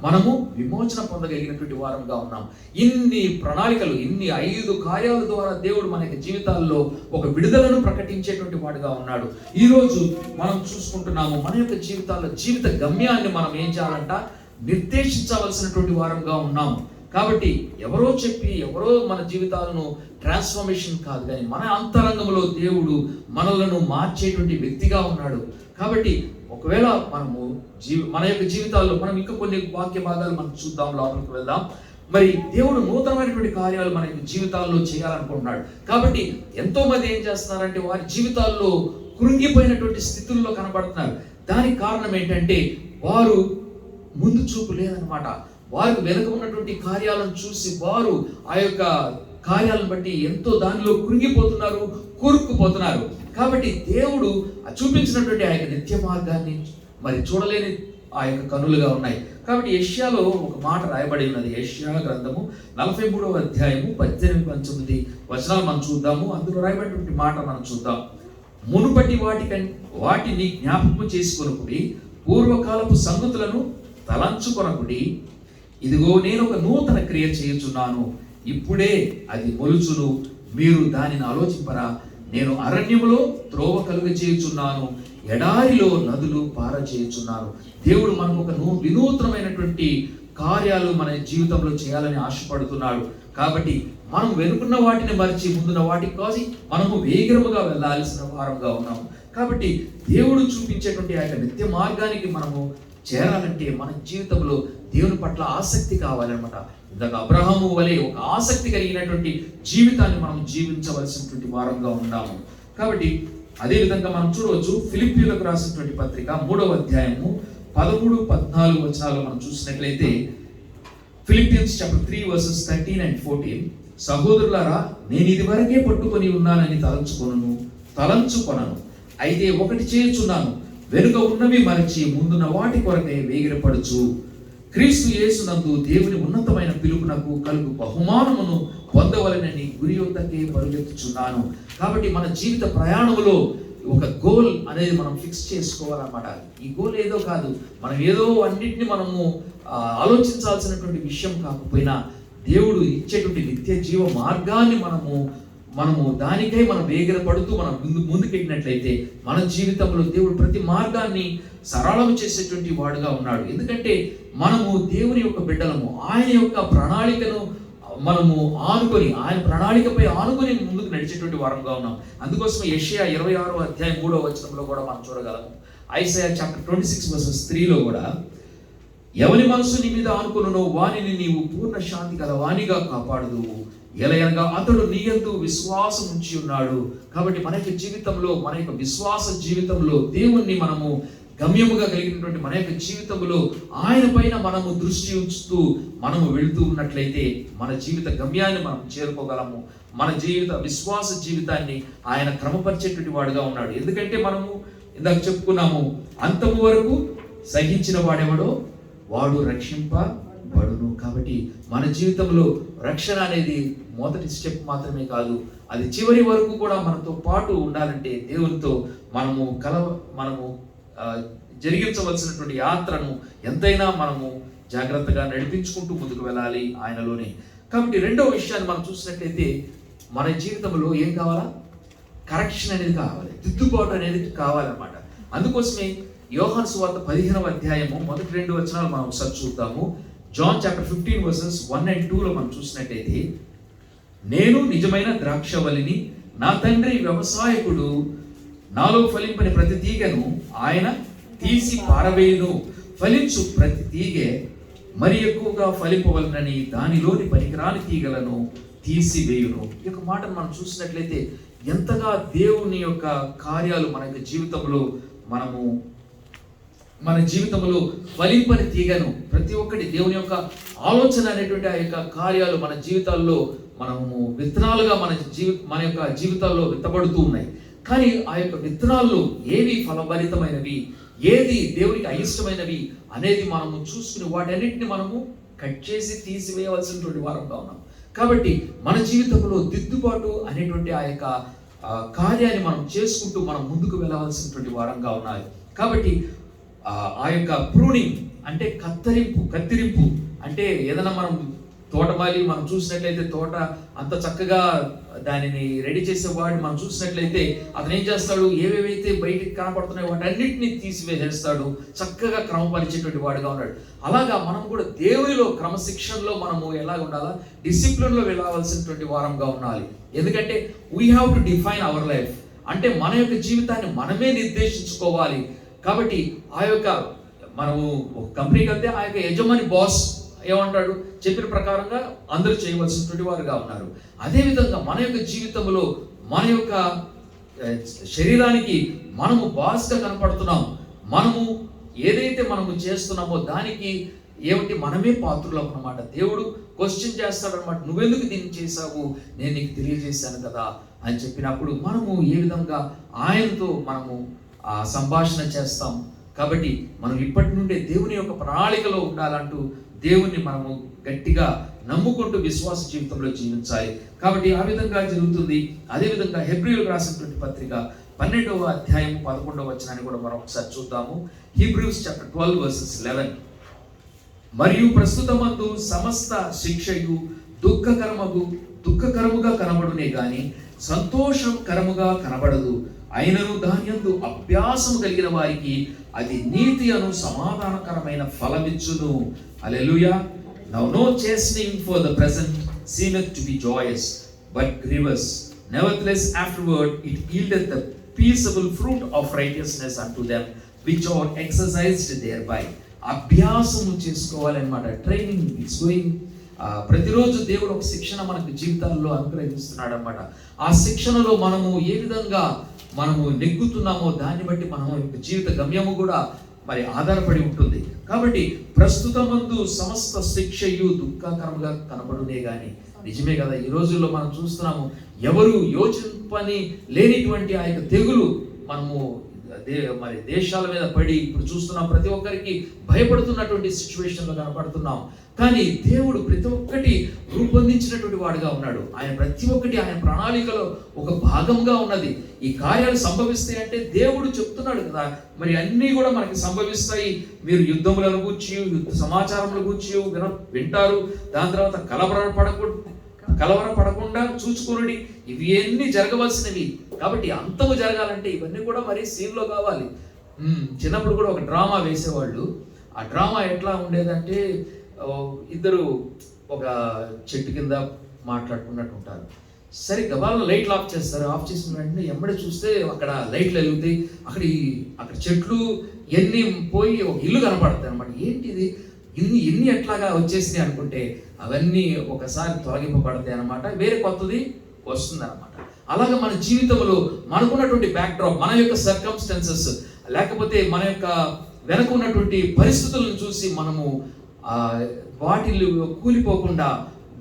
మనము విమోచన పొందగలిగినటువంటి వారంగా ఉన్నాం. ఇన్ని ప్రణాళికలు, ఇన్ని 5 కార్యాల ద్వారా దేవుడు మన యొక్క జీవితాల్లో ఒక విడుదలను ప్రకటించేటువంటి వాడుగా ఉన్నాడు. ఈరోజు మనం చూసుకుంటున్నాము మన యొక్క జీవితాల్లో జీవిత గమ్యాన్ని మనం ఏం చేయాలంట నిర్దేశించవలసినటువంటి వారంగా ఉన్నాము. కాబట్టి ఎవరో మన జీవితాలను ట్రాన్స్ఫర్మేషన్ కాదు, కానీ మన అంతరంగంలో దేవుడు మనలను మార్చేటువంటి వ్యక్తిగా ఉన్నాడు. కాబట్టి ఒకవేళ మన యొక్క జీవితాల్లో మనం ఇంకా కొన్ని వాక్య భాగాలు మనం చూద్దాం, లోపలికి వెళ్దాం. మరి దేవుడు నూతనమైనటువంటి కార్యాలు మన యొక్క జీవితాల్లో చేయాలనుకుంటున్నాడు. కాబట్టి ఎంతో మంది ఏం చేస్తున్నారంటే వారి జీవితాల్లో కృంగిపోయినటువంటి స్థితుల్లో కనబడుతున్నారు. దానికి కారణం ఏంటంటే వారు ముందు చూపు లేదనమాట. వారికి వెనుక ఉన్నటువంటి కార్యాలను చూసి వారు ఆ యొక్క కార్యాలను బట్టి ఎంతో దానిలో కృంగిపోతున్నారు, కూరుకుపోతున్నారు. కాబట్టి దేవుడు చూపించినటువంటి ఆ యొక్క నిత్య మార్గాన్ని మరి చూడలేని ఆ యొక్క కనులుగా ఉన్నాయి. కాబట్టి యెషయాలో ఒక మాట రాయబడి ఉన్నది. యెషయా గ్రంథము 43వ అధ్యాయము 18-19 వచనాలు మనం చూద్దాము. అందులో రాయబడినటువంటి మాట మనం చూద్దాం. మునుపటి వాటిని జ్ఞాపకం చేసుకొనుకుడి, పూర్వకాలపు సంగతులను తలంచుకొనకుడి. ఇదిగో నేను ఒక నూతన క్రియ చేయుచున్నాను, ఇప్పుడే అది మొలుచును, మీరు దానిని ఆలోచింపరా. నేను అరణ్యములో త్రోవ కలుగ చేయుచున్నాను, ఎడారిలో నదులు పార చేయుచున్నాను. దేవుడు మనకు ఒక వినూత్నమైనటువంటి కార్యాలు మన జీవితంలో చేయాలని ఆశపడుతున్నాడు. కాబట్టి మనం వెనుకున్న వాటిని మరిచి ముందున్న వాటికి కాసి మనము వేగరముగా వెళ్ళాల్సిన వారంగా ఉన్నాము. కాబట్టి దేవుడు చూపించేటువంటి ఆ యొక్క నిత్య మార్గానికి మనము చేరాలంటే మన జీవితంలో దేవుని పట్ల ఆసక్తి కావాలన్నమాట. ఇందాక అబ్రహాము వలె ఒక ఆసక్తి కలిగినటువంటి జీవితాన్ని మనం జీవించవలసినటువంటి వారంగా ఉన్నాము. కాబట్టి అదేవిధంగా మనం చూడవచ్చు ఫిలిప్పీయులకు రాసినటువంటి పత్రిక 3వ అధ్యాయము 13-14 వచనాలు మనం చూసినట్లయితే ఫిలిపియన్స్ చాప్టర్ 3 verses 13 and 14. సహోదరులారా, నేను ఇదివరకే పట్టుకొని ఉన్నానని తలంచుకొనను, అయితే ఒకటి చేయుచున్నాను, వెనుక ఉన్నవి మరచి ముందున్న వాటి కొరకై వేగిరపడుచు క్రీస్తు యేసునందు దేవుని ఉన్నతమైన పిలుపునకు కలుగు బహుమానమును పొందవలనని గురి యొద్దకే పరుగెత్తుచున్నాను. కాబట్టి మన జీవిత ప్రయాణంలో ఒక గోల్ అనేది మనం ఫిక్స్ చేసుకోవాలన్నమాట. ఈ గోల్ ఏదో కాదు, మనం ఏదో అన్నింటినీ మనము ఆలోచించాల్సినటువంటి విషయం కాకపోయినా దేవుడు ఇచ్చేటువంటి నిత్య జీవ మార్గాన్ని మనము దానికై మనం వేగిరపడుతూ మనం ముందుకెళ్ళినట్లయితే మన జీవితంలో దేవుడు ప్రతి మార్గాన్ని సరళం చేసేటువంటి వాడుగా ఉన్నాడు. ఎందుకంటే మనము దేవుని యొక్క బిడ్డలము, ఆయన యొక్క ప్రణాళికను మనము ఆనుకొని, ఆయన ప్రణాళికపై ఆనుకొని ముందుకు నడిచేటువంటి వారంగా ఉన్నాం. అందుకోసం యెషయా 26వ అధ్యాయం 3వ వచనంలో కూడా మనం చూడగలము. ఐసయా చాప్టర్ 26:3లో కూడా ఎవని మనసు నీ మీద ఆనుకొనునో వానిని నీవు పూర్ణ శాంతి గల వానిగా కాపాడుదువు, ఎలయనగా అతడు నీ యందు విశ్వాసం ఉంచి ఉన్నాడు. కాబట్టి మన యొక్క జీవితంలో, మన యొక్క విశ్వాస జీవితంలో దేవుణ్ణి మనము గమ్యముగా కలిగినటువంటి మన యొక్క జీవితంలో ఆయన పైన మనము దృష్టి ఉంచుతూ మనము వెళుతూ ఉన్నట్లయితే మన జీవిత గమ్యాన్ని మనం చేరుకోగలము. మన జీవిత విశ్వాస జీవితాన్ని ఆయన క్రమపరిచేటువంటి వాడుగా ఉన్నాడు. ఎందుకంటే మనము ఇందాక చెప్పుకున్నాము, అంతము వరకు సహించిన వాడెవడో వాడు రక్షింపబడును. కాబట్టి మన జీవితంలో రక్షణ అనేది మొదటి స్టెప్ మాత్రమే కాదు, అది చివరి వరకు కూడా మనతో పాటు ఉండాలంటే దేవునితో మనము జరిగించవలసినటువంటి యాత్రను ఎంతైనా మనము జాగ్రత్తగా నడిపించుకుంటూ ముందుకు వెళ్ళాలి ఆయనలోనే. కాబట్టి రెండవ విషయాన్ని మనం చూసినట్లయితే మన జీవితంలో ఏం కావాలా? కరెక్షన్ అనేది కావాలి, దిద్దుబాటు అనేది కావాలన్నమాట. అందుకోసమే యోహాను సువార్త 15వ అధ్యాయము మొదటి 2 వచనాలు మనం ఒకసారి చూద్దాము. జాన్ చాప్టర్ 15:1 and 2లో మనం చూసినట్లయితే, నేను నిజమైన ద్రాక్షవల్లిని, నా తండ్రి వ్యవసాయకుడు, నాలో ఫలింపని ప్రతి తీగను ఆయన తీసి పారవేయును, ఫలించు ప్రతి తీగె మరి ఎక్కువగా ఫలింపవలనని దానిలోని పనికిరాని తీగలను తీసివేయును. ఈ యొక్క మాటను మనం చూసినట్లయితే ఎంతగా దేవుని యొక్క కార్యాలు మన యొక్క జీవితంలో మన జీవితంలో ఫలింపని తీగను, ప్రతి ఒక్కటి దేవుని యొక్క ఆలోచన అనేటువంటి ఆ యొక్క కార్యాలు మన జీవితాల్లో మనము విత్తనాలుగా మన యొక్క జీవితాల్లో విత్తబడుతూ ఉన్నాయి. కానీ ఆ యొక్క విత్తనాల్లో ఏవి ఫలభరితమైనవి, ఏది దేవునికి అయిష్టమైనవి అనేది మనము చూసుకుని వాటన్నిటిని మనము కట్ చేసి తీసివేయవలసినటువంటి వారంగా ఉన్నాం. కాబట్టి మన జీవితంలో దిద్దుబాటు అనేటువంటి ఆ యొక్క కార్యాన్ని మనం చేసుకుంటూ మనం ముందుకు వెళ్ళవలసినటువంటి వారంగా ఉన్నాయి. కాబట్టి ఆ యొక్క ప్రూనింగ్ అంటే కత్తిరింపు అంటే ఏదైనా మనం తోటమాలి మనం చూసినట్లయితే తోట అంత చక్కగా దానిని రెడీ చేసేవాడు మనం చూసినట్లయితే అతను ఏం చేస్తాడు, ఏవేవైతే బయటికి కనపడుతున్నాయో వాటన్నిటిని తీసివేసేస్తాడు, చక్కగా క్రమపరిచేటువంటి వాడుగా ఉన్నాడు. అలాగా మనం కూడా దేవునిలో క్రమశిక్షణలో మనము ఎలాగ ఉండాలా, డిసిప్లిన్లో వెళ్ళవలసినటువంటి వారంగా ఉండాలి. ఎందుకంటే we have to define our life, అంటే మన యొక్క జీవితాన్ని మనమే నిర్దేశించుకోవాలి. కాబట్టి ఆ యొక్క మనము ఒక కంపెనీకి వెళ్తే ఆ యొక్క యజమాని బాస్ ఏమంటాడు, చెప్పిన ప్రకారంగా అందరూ చేయవలసినటువంటి వారుగా ఉన్నారు. అదేవిధంగా మన యొక్క జీవితంలో మన యొక్క శరీరానికి మనము బాస్గా కనపడుతున్నాం. మనము ఏదైతే మనము చేస్తున్నామో దానికి ఏమిటి మనమే పాత్రులం అన్నమాట. దేవుడు క్వశ్చన్ చేస్తాడనమాట, నువ్వెందుకు దీన్ని చేశావు, నేను నీకు తెలియజేశాను కదా అని చెప్పినప్పుడు మనము ఏ విధంగా ఆయనతో మనము ఆ సంభాషణ చేస్తాం. కాబట్టి మనం ఇప్పటి నుండే దేవుని యొక్క ప్రణాళికలో ఉండాలంటూ దేవుణ్ణి మనము గట్టిగా నమ్ముకుంటూ విశ్వాస జీవితంలో జీవించాలి. కాబట్టి ఆ విధంగా జరుగుతుంది. అదేవిధంగా హెబ్రీయులకు రాసినటువంటి పత్రిక 12వ అధ్యాయం 11వ వచనాన్ని కూడా మనం ఒకసారి చూద్దాము. హీబ్రూస్ చాప్టర్ 12:11 మరియు ప్రస్తుతమందు సమస్త శిక్షయు దుఃఖకరముగా కనబడునే గాని సంతోషకరముగా కనబడదు. అయినను దానియందు అభ్యాసము కలిగిన వారికి అది నీతి అను సమాధానకరమైన ఫలమిచ్చును. హల్లెలూయా. Now no chastening for the present seemeth to be joyous, but grievous. Nevertheless afterward it yieldeth the peaceable fruit of righteousness unto them which are exercised thereby. అభ్యాసము చేసుకోవాలన్నమాట. Training it's going. ప్రతిరోజు దేవుడు ఒక శిక్షణ మనకు జీవితాల్లో అనుగ్రహిస్తున్నాడు అన్నమాట. ఆ శిక్షణలో మనము ఏ విధంగా మనము నెగ్గుతున్నామో దాన్ని బట్టి మన యొక్క జీవిత గమ్యము కూడా మరి ఆధారపడి ఉంటుంది. కాబట్టి ప్రస్తుతమందు సమస్త శిక్షయు దుఃఖకరంగా కనబడునే గాని, నిజమే కదా, ఈ రోజుల్లో మనం చూస్తున్నాము ఎవరు యోచింపని లేనిటువంటి ఆ యొక్క తెగులు మనము మరి దేశాల మీద పడి ఇప్పుడు చూస్తున్నాం, ప్రతి ఒక్కరికి భయపడుతున్నటువంటి సిచ్యువేషన్లో కనపడుతున్నాం. కానీ దేవుడు ప్రతి ఒక్కటి రూపొందించినటువంటి వాడుగా ఉన్నాడు. ఆయన ప్రతి ఒక్కటి ఆయన ప్రణాళికలో ఒక భాగంగా ఉన్నది. ఈ కార్యాలు సంభవిస్తాయి అంటే దేవుడు చెప్తున్నాడు కదా, మరి అన్నీ కూడా మనకి సంభవిస్తాయి. మీరు యుద్ధములను గూర్చి, యుద్ధ సమాచారముల గూర్చి వింటారు. దాని తర్వాత కలవరపడకుండా చూసుకుని ఇవి అన్నీ జరగవలసినవి. కాబట్టి అంతము జరగాలంటే ఇవన్నీ కూడా మరి సీన్లో కావాలి. చిన్నప్పుడు కూడా ఒక డ్రామా వేసేవాళ్ళు. ఆ డ్రామా ఎట్లా ఉండేదంటే, ఇద్దరు ఒక చెట్టు కింద మాట్లాడుకున్నట్టు ఉంటారు. సరిగ్గా వాళ్ళు లైట్లు ఆఫ్ చేస్తారు. ఆఫ్ చేసిన వెంటనే ఎమ్మడే చూస్తే అక్కడ లైట్లు వెలుగుతాయి. అక్కడ చెట్లు ఎన్ని పోయి ఒక ఇల్లు కనపడుతుంది అనమాట. ఏంటిది ఇన్ని ఎట్లాగా వచ్చేసినాయి అనుకుంటే అవన్నీ ఒకసారి తొలగింపబడతాయి అనమాట. వేరే కొత్తది వస్తుంది అనమాట. అలాగే మన జీవితంలో మనకున్నటువంటి బ్యాక్డ్రాప్, మన యొక్క సర్కమ్స్టెన్సెస్, లేకపోతే మన యొక్క వెనక ఉన్నటువంటి పరిస్థితులను చూసి మనము వాటిల్లో కూలిపోకుండా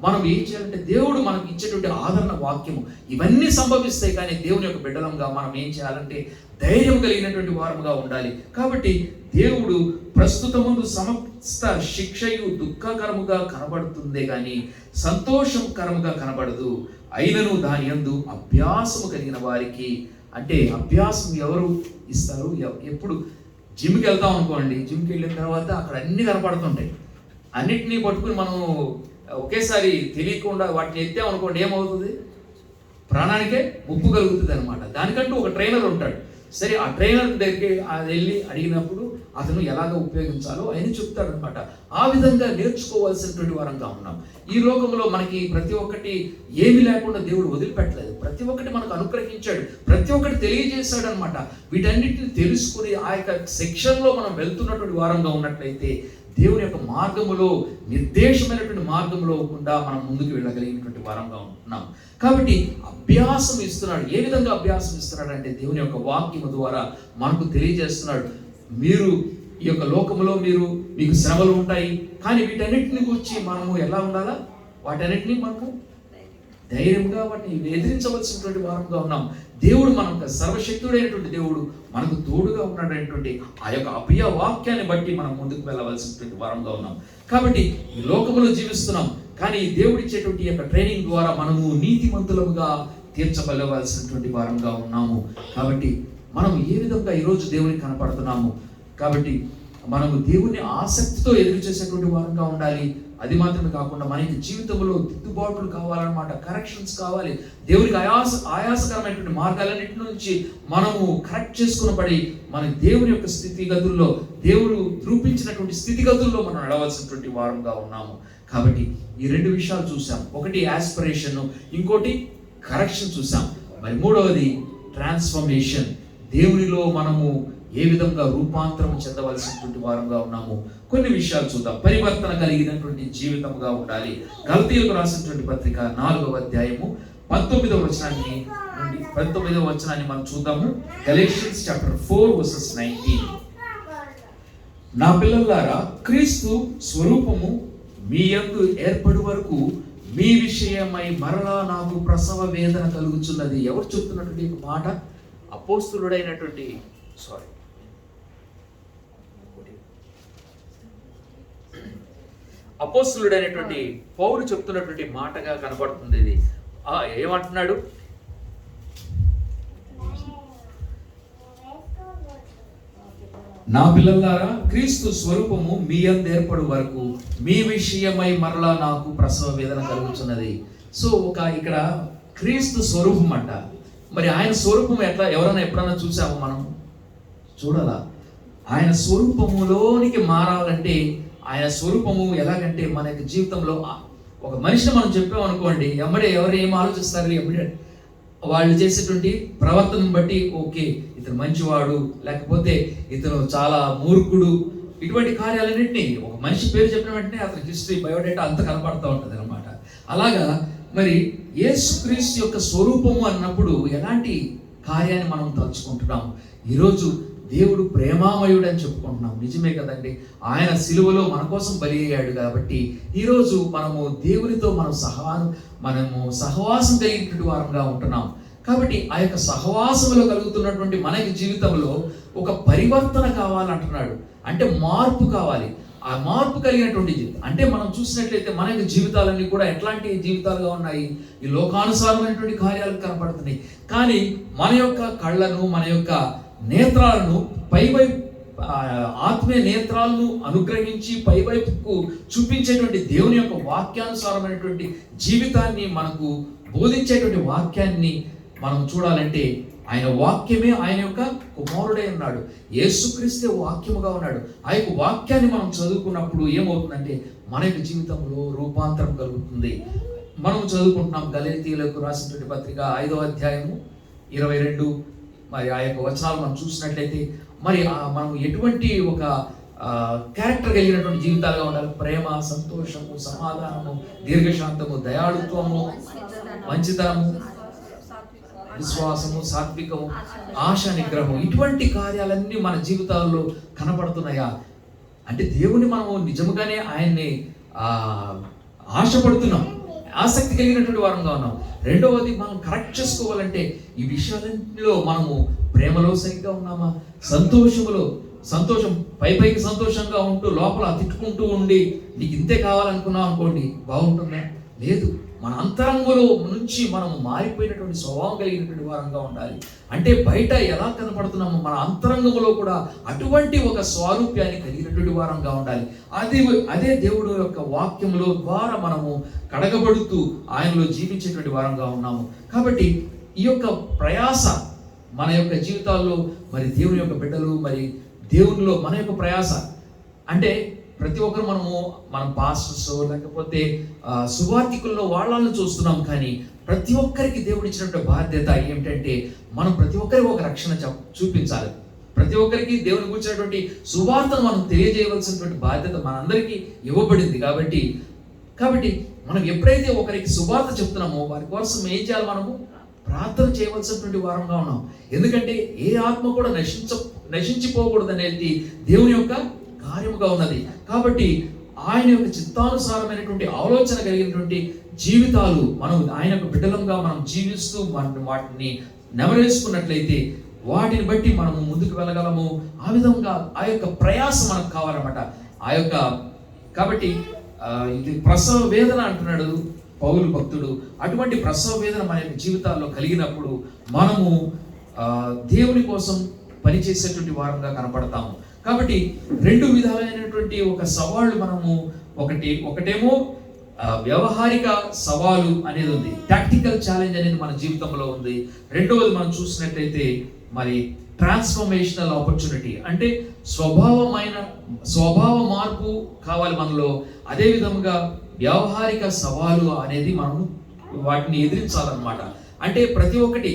మనం ఏం చేయాలంటే, దేవుడు మనకి ఇచ్చేటువంటి ఆదరణ వాక్యము ఇవన్నీ సంభవిస్తాయి. కానీ దేవుని యొక్క బిడ్డలంగా మనం ఏం చేయాలంటే ధైర్యం కలిగినటువంటి వారముగా ఉండాలి. కాబట్టి దేవుడు ప్రస్తుతముందు సమస్త శిక్షయు దుఃఖకరముగా కనబడుతుందే కానీ సంతోషకరముగా కనబడదు. అయినను దాని యందు అభ్యాసము కలిగిన వారికి, అంటే అభ్యాసం ఎవరు ఇస్తారు? ఎప్పుడు జిమ్కి వెళ్తాం అనుకోండి, జిమ్కి వెళ్ళిన తర్వాత అక్కడ అన్ని కనపడుతుంటాయి. అన్నిటినీ పట్టుకుని మనం ఒకేసారి తెలియకుండా వాటిని ఎత్తామనుకోండి, ఏమవుతుంది? ప్రాణానికే ముప్పు కలుగుతుంది అనమాట. దానికంటూ ఒక ట్రైనర్ ఉంటాడు. సరే, ఆ ట్రైనర్ దగ్గరికి వెళ్ళి అడిగినప్పుడు అతను ఎలాగ ఉపయోగించాలో ఆయన చెప్తాడు అనమాట. ఆ విధంగా నేర్చుకోవాల్సినటువంటి వారంగా ఉన్నాం. ఈ లోకంలో మనకి ప్రతి ఒక్కటి ఏమి లేకుండా దేవుడు వదిలిపెట్టలేదు. ప్రతి ఒక్కటి మనకు అనుగ్రహించాడు, ప్రతి ఒక్కటి తెలియజేశాడు అనమాట. వీటన్నిటిని తెలుసుకుని ఆ యొక్క సెక్షన్లో మనం వెళ్తున్నటువంటి వారంగా ఉన్నట్లయితే దేవుని యొక్క మార్గములో, నిర్దేశమైనటువంటి మార్గంలో కూడా మనం ముందుకు వెళ్ళగలిగినటువంటి వారంగా ఉంటున్నాం. కాబట్టి అభ్యాసం ఇస్తున్నాడు. ఏ విధంగా అభ్యాసం ఇస్తున్నాడు అంటే దేవుని యొక్క వాక్యము ద్వారా మనకు తెలియజేస్తున్నాడు. మీరు ఈ యొక్క లోకములో మీకు శ్రమలు ఉంటాయి, కానీ వీటన్నిటిని గురించి మనము ఎలా ఉండాలా? వాటన్నిటిని మనము ధైర్యంగా వాటిని ఎదిరించవలసినటువంటి వారంగా ఉన్నాం. దేవుడు మనకు సర్వశక్తుడైనటువంటి దేవుడు మనకు తోడుగా ఉన్నాడనేటువంటి ఆ యొక్క అభయ వాక్యాన్ని బట్టి మనం ముందుకు వెళ్ళవలసినటువంటి వారంగా ఉన్నాం. కాబట్టి ఈ లోకములో జీవిస్తున్నాం, కానీ దేవుడు ఇచ్చేటువంటి యొక్క ట్రైనింగ్ ద్వారా మనము నీతిమంతులుగా తీర్చబడవలసినటువంటి వారంగా ఉన్నాము. కాబట్టి మనం ఏ విధంగా ఈరోజు దేవునికి కనపడుతున్నాము. కాబట్టి మనము దేవుని ఆసక్తితో ఎదురు చేసేటువంటి వారంగా ఉండాలి. అది మాత్రమే కాకుండా మనకి జీవితంలో దిద్దుబాట్లు కావాలన్నమాట, కరెక్షన్స్ కావాలి. దేవునికి ఆయాసకరమైనటువంటి మార్గాలన్నింటి నుంచి మనము కరెక్ట్ చేసుకునబడి మన దేవుని యొక్క స్థితిగతుల్లో, దేవుడు రూపించినటువంటి స్థితిగతుల్లో మనం నడవలసినటువంటి వారంగా ఉన్నాము. కాబట్టి ఈ రెండు విషయాలు చూసాం. ఒకటి యాస్పిరేషన్, ఇంకోటి కరెక్షన్ చూసాం. మరి మూడవది ట్రాన్స్ఫర్మేషన్. దేవునిలో మనము ఏ విధంగా రూపాంతరం చెందవలసినటువంటి వారంగా ఉన్నాము. కొన్ని విషయాలు చూద్దాం. పరివర్తన కలిగినటువంటి జీవితంగా ఉండాలి. గలతీయులకు రాసినటువంటి పత్రిక 4వ అధ్యాయము 19వ వచనాన్ని మనం చూద్దాము. Galatians chapter 4:19. నా పిల్లలారా, క్రీస్తు స్వరూపము మీ యందు ఏర్పడు వరకు మీ విషయమై మరలా నాకు ప్రసవ వేదన కలుగుచున్నది. ఎవరు చెప్తున్నటువంటి మాట? అపోస్తలుడైనటువంటి పౌలు చెప్తున్నటువంటి మాటగా కనబడుతుంది. ఇది ఏమంటున్నాడు? నా పిల్లలారా, క్రీస్తు స్వరూపము మీ యందు ఏర్పడు వరకు మీ విషయమై మరలా నాకు ప్రసవ వేదన కలుగుతున్నది. సో ఇక్కడ క్రీస్తు స్వరూపం అంట. మరి ఆయన స్వరూపం ఎవరైనా చూసాము? మనం చూడాలా? ఆయన స్వరూపములోనికి మారాలంటే, ఆయన స్వరూపము ఎలాగంటే, మన యొక్క జీవితంలో ఒక మనిషిని మనం చెప్పామనుకోండి, ఎవరు ఏం ఆలోచిస్తారు? వాళ్ళు చేసేటువంటి ప్రవర్తనను బట్టి ఓకే, ఇతను మంచివాడు, లేకపోతే ఇతను చాలా మూర్ఖుడు, ఇటువంటి కార్యాలన్నింటినీ ఒక మనిషి పేరు చెప్పిన వెంటనే అతని హిస్టరీ, బయోడేటా అంతా కనపడుతూ ఉంటుంది అనమాట. అలాగా మరి యేసుక్రీస్తు యొక్క స్వరూపము అన్నప్పుడు ఎలాంటి కార్యాన్ని మనం తలుచుకుంటున్నాం? ఈరోజు దేవుడు ప్రేమామయుడు అని చెప్పుకుంటున్నాం. నిజమే కదండి. ఆయన సిలువలో మన కోసం బలి అయ్యాడు. కాబట్టి ఈరోజు మనము దేవునితో మనము సహవాసం కలిగినటువంటి వారంగా ఉంటున్నాం. కాబట్టి ఆ యొక్క సహవాసములో కలుగుతున్నటువంటి మనకి జీవితంలో ఒక పరివర్తన కావాలంటున్నాడు. అంటే మార్పు కావాలి. ఆ మార్పు కలిగినటువంటి జీవితం అంటే మనం చూసినట్లయితే మన యొక్క జీవితాలన్నీ కూడా ఎట్లాంటి జీవితాలుగా ఉన్నాయి, ఈ లోకానుసారమైనటువంటి కార్యాలు కనపడుతున్నాయి. కానీ మన యొక్క కళ్ళను, మన యొక్క నేత్రాలను పైవైపు ఆత్మీయ నేత్రాలను అనుగ్రహించి పైవైపుకు చూపించేటువంటి దేవుని యొక్క వాక్యానుసారమైనటువంటి జీవితాన్ని మనకు బోధించేటువంటి వాక్యాన్ని మనం చూడాలంటే ఆయన వాక్యమే ఆయన యొక్క కుమారుడై ఉన్నాడు. యేసుక్రీస్తే వాక్యముగా ఉన్నాడు. ఆ యొక్క వాక్యాన్ని మనం చదువుకున్నప్పుడు ఏమవుతుందంటే మన యొక్క జీవితంలో రూపాంతరం కలుగుతుంది. మనం చదువుకుంటున్నాం గలతీయులకు రాసినటువంటి పత్రిక 5వ అధ్యాయము 22 మరి ఆ యొక్క వచనాలు మనం చూసినట్లయితే మరి మనం ఎటువంటి ఒక క్యారెక్టర్ కలిగినటువంటి జీవితాలుగా ఉండాలి. ప్రేమ, సంతోషము, సమాధానము, దీర్ఘశాంతము, దయాళుత్వము, మంచితనము, విశ్వాసము, సాత్వికము, ఆశ నిగ్రహము, ఇటువంటి కార్యాలన్నీ మన జీవితాల్లో కనపడుతున్నాయా అంటే దేవుని మనము నిజముగానే ఆయన్ని ఆశపడుతున్నాం, ఆసక్తి కలిగినటువంటి వారంగా ఉన్నాం. రెండవది మనం కరెక్ట్ చేసుకోవాలంటే ఈ విషయాలన్నింటిలో మనము ప్రేమలో సరిగ్గా ఉన్నామా, సంతోషం పైకి సంతోషంగా ఉంటూ లోపల తిట్టుకుంటూ ఉండి నీకు ఇంతే కావాలనుకున్నాం అనుకోండి, బాగుంటుందా? లేదు. మన అంతరంగంలో నుంచి మనము మారిపోయినటువంటి స్వభావం కలిగినటువంటి వారంగా ఉండాలి. అంటే బయట ఎలా కనపడుతున్నామో మన అంతరంగంలో కూడా అటువంటి ఒక స్వరూప్యాన్ని కలిగినటువంటి వారంగా ఉండాలి. అదే దేవుడు యొక్క వాక్యములో ద్వారా మనము కడగబడుతూ ఆయనలో జీవించేటువంటి వారంగా ఉన్నాము. కాబట్టి ఈ యొక్క ప్రయాస మన యొక్క జీవితాల్లో మరి దేవుని యొక్క బిడ్డలు మరి దేవునిలో మన యొక్క ప్రయాస అంటే ప్రతి ఒక్కరు మనం పాస్టర్స్ లేకపోతే సువార్థికుల్లో వాళ్ళని చూస్తున్నాం. కానీ ప్రతి ఒక్కరికి దేవుడు ఇచ్చినటువంటి బాధ్యత ఏమిటంటే మనం ప్రతి ఒక్కరికి ఒక రక్షణ చూపించాలి. ప్రతి ఒక్కరికి దేవుని గురించినటువంటి సువార్తను మనం తెలియజేయవలసినటువంటి బాధ్యత మనందరికీ ఇవ్వబడింది. కాబట్టి మనం ఎప్పుడైతే ఒకరికి సువార్త చెప్తున్నామో వారి కోసం ఏం చేయాలి? మనము ప్రార్థన చేయవలసినటువంటి వారంగా ఉన్నాం. ఎందుకంటే ఏ ఆత్మ కూడా నశించిపోకూడదు అనేది దేవుని యొక్క కార్యముగా ఉన్నది. కాబట్టి ఆయన యొక్క చిత్తానుసారమైనటువంటి ఆలోచన కలిగినటువంటి జీవితాలు మనం ఆయన యొక్క బిడ్డలంగా మనం జీవిస్తూ వాటిని నెమరేసుకున్నట్లయితే వాటిని బట్టి మనము ముందుకు వెళ్ళగలము. ఆ విధంగా ఆ యొక్క ప్రయాసం మనకు కావాలన్నమాట. కాబట్టి ఇది ప్రసవ వేదన అంటున్నాడు పౌలు భక్తుడు. అటువంటి ప్రసవ వేదన మన యొక్క జీవితాల్లో కలిగినప్పుడు మనము దేవుని కోసం పనిచేసేటువంటి వారంగా కనపడతాము. కాబట్టి రెండు విధాలైనటువంటి ఒక సవాళ్ళు మనము ఒకటేమో వ్యవహారిక సవాలు అనేది ఉంది, టాక్టికల్ ఛాలెంజ్ అనేది మన జీవితంలో ఉంది. రెండవది మనం చూసినట్లయితే మరి ట్రాన్స్ఫర్మేషనల్ ఆపర్చునిటీ అంటే స్వభావ మార్పు కావాలి మనలో. అదే విధంగా వ్యవహారిక సవాలు అనేది మనం వాటిని ఎదిరించాలన్నమాట. అంటే ప్రతి ఒక్కటి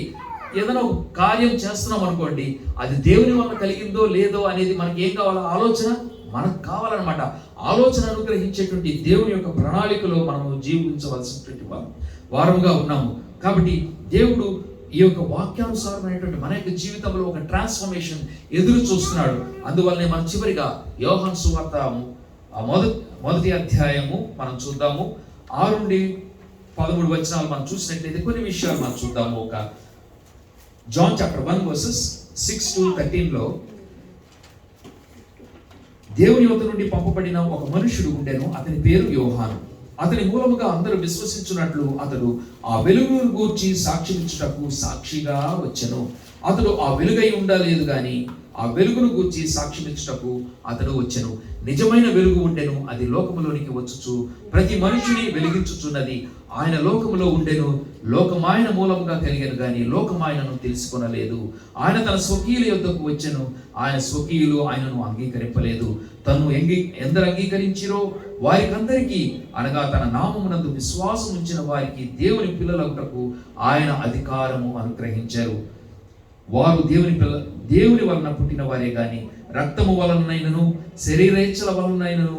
ఏదైనా ఒక కార్యం చేస్తున్నాం అనుకోండి, అది దేవుని వల్ల కలిగిందో లేదో అనేది మనకి ఏం కావాలో ఆలోచన మనకు కావాలన్నమాట. ఆలోచన అనుగ్రహించేటువంటి దేవుని యొక్క ప్రణాళికలో మనము జీవించవలసినటువంటి వారంగా ఉన్నాము. కాబట్టి దేవుడు ఈ యొక్క వాక్యానుసారమైనటువంటి మన యొక్క జీవితంలో ఒక ట్రాన్స్ఫర్మేషన్ ఎదురు చూస్తున్నాడు. అందువల్లనే మనం చివరిగా యోహాను సువార్త మొదటి అధ్యాయము మనం చూద్దాము. 6 నుండి 13 వచనాలు మనం చూసినట్లయితే కొన్ని విషయాలు మనం చూద్దాము. ఒక John chapter 1 verses 6 to 13లో దేవుని వద్ద నుండి పంపబడిన ఒక మనుషుడు ఉండెను. అతని పేరు యోహాను. అతని మూలముగా అందరూ విశ్వసించున్నట్లు అతడు ఆ వెలుగును గూర్చి సాక్ష్యమిచ్చుటకు సాక్షిగా వచ్చెను. అతడు ఆ వెలుగై ఉండలేదు గాని ఆ వెలుగును గూర్చి సాక్ష్యమిచ్చుటకు అతడు వచ్చెను. నిజమైన వెలుగు ఉండెను, అది లోకములోనికి వచ్చుచు ప్రతి మనిషిని వెలిగించుచున్నది. ఆయన లోకములో ఉండెను, లోకమాయన మూలముగా కలిగెను గాని లోకమాయనను తెలుసుకొనలేదు. ఆయన తన స్వకీయుల యొద్దకు వచ్చెను, ఆయన స్వకీయులు ఆయనను అంగీకరింపలేదు. తను ఎందరు అంగీకరించిరో వారికందరికీ అనగా తన నామమునందు విశ్వాసం ఉంచిన వారికి దేవుని పిల్లలగుటకు ఆయన అధికారము అనుగ్రహించారు. వారు దేవుని వలన పుట్టిన వారే గాని రక్తము వలనైనను శరీరేచ్ఛల వలనైనను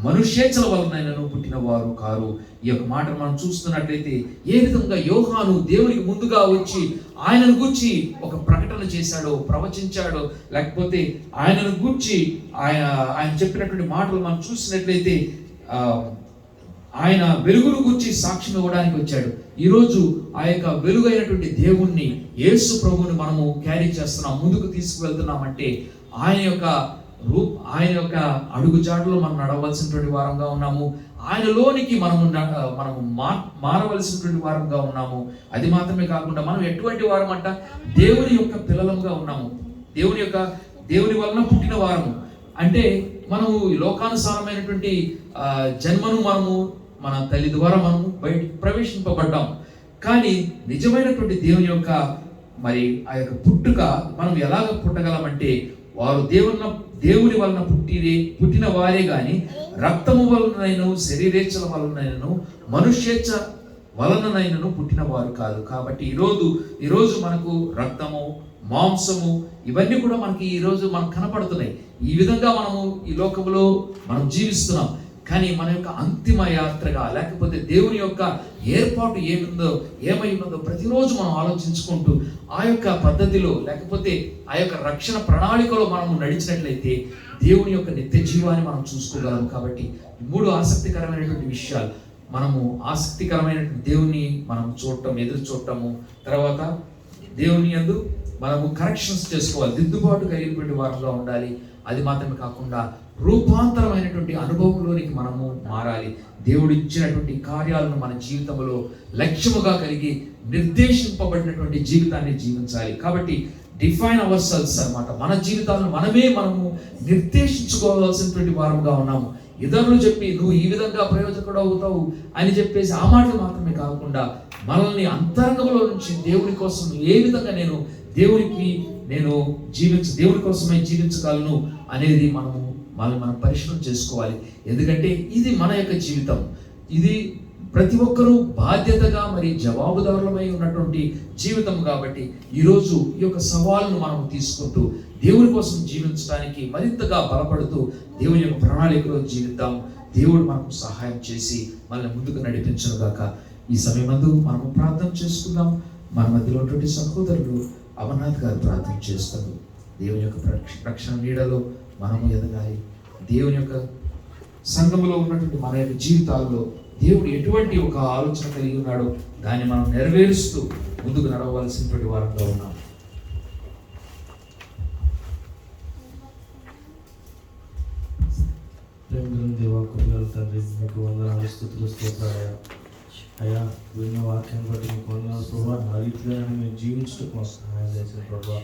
మనుష్యేచ్ఛల వలనైనను పుట్టిన వారు కారు. ఈ యొక్క మాటను మనం చూస్తున్నట్లయితే ఏ విధంగా యోహాను దేవునికి ముందుగా వచ్చి ఆయనను గూర్చి ఒక ప్రకటన చేశాడో, ప్రవచించాడో, లేకపోతే ఆయనను గూర్చి ఆయన చెప్పినటువంటి మాటలు మనం చూసినట్లయితే ఆయన వెలుగును గురించి సాక్ష్యం ఇవ్వడానికి వచ్చాడు. ఈరోజు ఆ యొక్క వెలుగైనటువంటి దేవుణ్ణి, యేసు ప్రభువుని మనము క్యారీ చేస్తున్నాం, ముందుకు తీసుకువెళ్తున్నామంటే ఆయన యొక్క అడుగుజాడలో మనం నడవలసినటువంటి వారంగా ఉన్నాము. ఆయనలోనికి మనము మారవలసినటువంటి వారంగా ఉన్నాము. అది మాత్రమే కాకుండా మనం ఎటువంటి వారం అంట, దేవుని యొక్క పిల్లలముగా ఉన్నాము. దేవుని వలన పుట్టిన వారము అంటే మనము లోకానుసారమైనటువంటి జన్మను మన తల్లి ద్వారా మనము బయట ప్రవేశింపబడ్డాం. కానీ నిజమైనటువంటి దేవుని యొక్క ఆ యొక్క పుట్టుక మనం ఎలాగ పుట్టగలమంటే, వారు దేవుని వలన పుట్టిన వారే గాని రక్తము వలనైనను శరీరేచ్ఛల వలనైనను మనుష్యేచ్ఛ వలనైనను పుట్టిన వారు కాదు. కాబట్టి ఈరోజు మనకు రక్తము, మాంసము ఇవన్నీ కూడా మనకు కనపడుతున్నాయి. ఈ విధంగా మనము ఈ లోకంలో మనం జీవిస్తున్నాం. కానీ మన యొక్క అంతిమ యాత్రగా, లేకపోతే దేవుని యొక్క ఏర్పాటు ఏమై ఉన్నదో ప్రతిరోజు మనం ఆలోచించుకుంటూ ఆ యొక్క పద్ధతిలో, లేకపోతే ఆ యొక్క రక్షణ ప్రణాళికలో మనము నడిచినట్లయితే దేవుని యొక్క నిత్య జీవాన్ని మనం చూసుకోగలం. కాబట్టి 3 ఆసక్తికరమైనటువంటి విషయాలు, మనము ఆసక్తికరమైనటువంటి దేవుని మనం ఎదురు చూడటము, తర్వాత దేవుని యందు మనము కరెక్షన్స్ చేసుకోవాలి, దిద్దుబాటు కలిగినటువంటి వారంగా ఉండాలి. అది మాత్రమే కాకుండా రూపాంతరమైనటువంటి అనుభవంలోనికి మనము మారాలి. దేవుడు ఇచ్చినటువంటి కార్యాలను మన జీవితంలో లక్ష్యముగా కలిగి నిర్దేశింపబడినటువంటి జీవితాన్ని జీవించాలి. కాబట్టి డిఫైన్ అవర్ సెల్ఫ్స్ అన్నమాట. మన జీవితాలను మనము నిర్దేశించుకోవాల్సినటువంటి వారంగా ఉన్నాము. ఇతరులు చెప్పి నువ్వు ఈ విధంగా ప్రయోజకుడు అవుతావు అని చెప్పేసి ఆ మాటలు మాత్రమే కాకుండా, మనల్ని అంతరంగంలో నుంచి దేవుని కోసం ఏ విధంగా దేవుని కోసమే జీవించగలను అనేది మనం పరిశీలన చేసుకోవాలి. ఎందుకంటే ఇది మన యొక్క జీవితం. ఇది ప్రతి ఒక్కరూ బాధ్యతగా జవాబుదారులమై ఉన్నటువంటి జీవితం. కాబట్టి ఈరోజు ఈ యొక్క సవాలును మనం తీసుకుంటూ దేవుని కోసం జీవించడానికి మరింతగా బలపడుతూ దేవుని యొక్క ప్రణాళికలో జీవిద్దాం. దేవుడు మనకు సహాయం చేసి మనల్ని ముందుకు నడిపించును గాక. ఈ సమయమందు మనము ప్రార్థన చేసుకుందాం. మన మధ్యలో ఉన్నటువంటి సహోదరులు అమర్నాథ్ గారు ప్రార్థన చేస్తారు. దేవుని యొక్క రక్షణ నీడలో మనము ఎదగాలి. దేవుని యొక్క సంఘములో ఉన్నటువంటి మన యొక్క జీవితాల్లో దేవుడు ఎటువంటి ఒక ఆలోచన కలిగి ఉన్నాడో దాన్ని మనం నెరవేరుస్తూ ముందుకు నడవలసినటువంటి వారంగా ఉన్నాం. దేవా, కృపగల తండ్రి, మీకు వందనాలు, స్తుతులు, స్తోత్రాలు అయ్యా. విన్న వాక్యాన్ని బట్టి మీకు వందనాలు ప్రభా. ఆ రీతిగానే మేము జీవించడానికి మాకు సహాయం చేసిన ప్రభా.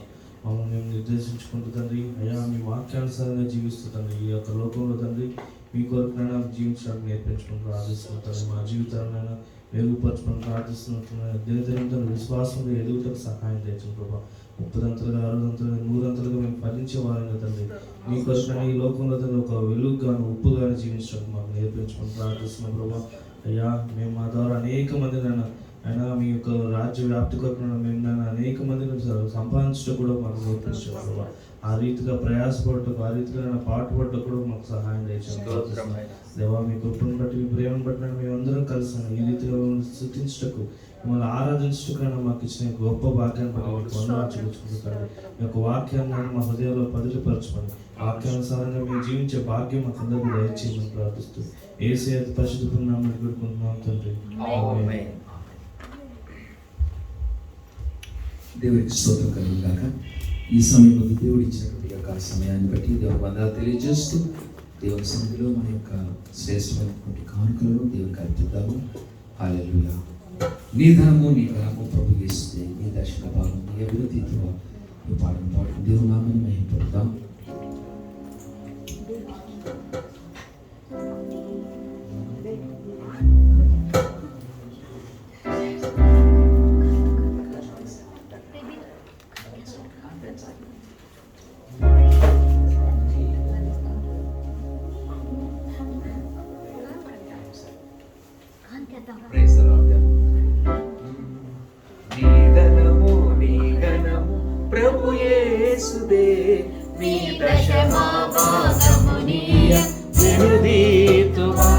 మమ్మల్ని మేము నిర్దేశించుకుంటూ తండ్రి అయ్యా, మీ వాక్యానుసారంగా జీవిస్తూ తండ్రి ఈ యొక్క లోకంలో తండ్రి మీ కొరకునైనా జీవించడానికి నేర్పించుకుని ప్రార్థిస్తున్నాను. మా జీవితాలనైనా మెరుగుపరచుకొని ప్రార్థిస్తున్నట్టు దినదినంతో విశ్వాసంలో ఎదుగుటకు సహాయం చేయించు ప్రభా. 30 60 100 మేము ఫలించే వారంగా తండ్రి మీ కొరకునైనా ఈ లోకంలో తండ్రి ఒక వెలుగుగాను ఉప్పుగాను జీవించడానికి మాకు నేర్పించుకొని ప్రార్థిస్తున్నాం ప్రభా. అయ్యా, మేము మా ద్వారా అనేక మందినైనా మీ యొక్క రాజ్య వ్యాప్తి కొరకు మేము అనేక మందిని సంపాదించడం కూడా మాకు నేర్పించాం ప్రభా. ఆ రీతిగా ప్రయాసపడటకు, ఆ రీతిగా పాటుపడటకు కూడా మాకు సహాయం చేయించాం దేవా. మీ కృపను బట్టి, మీ ప్రేమను బట్టి మేమందరం కలిసి ఈ రీతిగా స్థుతించటకు, మిమ్మల్ని ఆరాధించటకైనా మాకు ఇచ్చిన గొప్ప భాగ్యాన్ని బట్టి వందనాలు చెల్లించుకుంటున్నాను. మీ యొక్క వాక్యాన్ని మా హృదయాల్లో పదిలిపరచుకొని వాక్యానుసారంగా మేము జీవించే భాగ్యం మాకు అందరికీ దయచేయమని ప్రార్థిస్తూ యేసయ్య అతి పరిశుద్ధ నామములో వేడుకుంటున్నాం తండ్రి. ఆమేన్. దేవునికి స్తోత్రం కలుగును గాక. ఈ సమయంలో దేవుడు ఇచ్చినటువంటి యొక్క సమయాన్ని బట్టి దేవుని వందనాలు తెలియజేస్తూ దేవుని సన్నిధిలో మన యొక్క శ్రేష్టమైనటువంటి కానుకలను దేవునికి అర్పిద్దాము. హల్లెలూయా. నీ ధనము నీ బలము ప్రభు యేసుదే, నీ దర్శన భాగం నీ అభివృద్ధితో ఈ పాటను పాడుతూ దేవుని నామమును మహిమపడదాం. నీ ధనము నీ ఘనము ప్రభు యేసుదే, నీ దశమ భాగము నీయ వినుదీతుమా.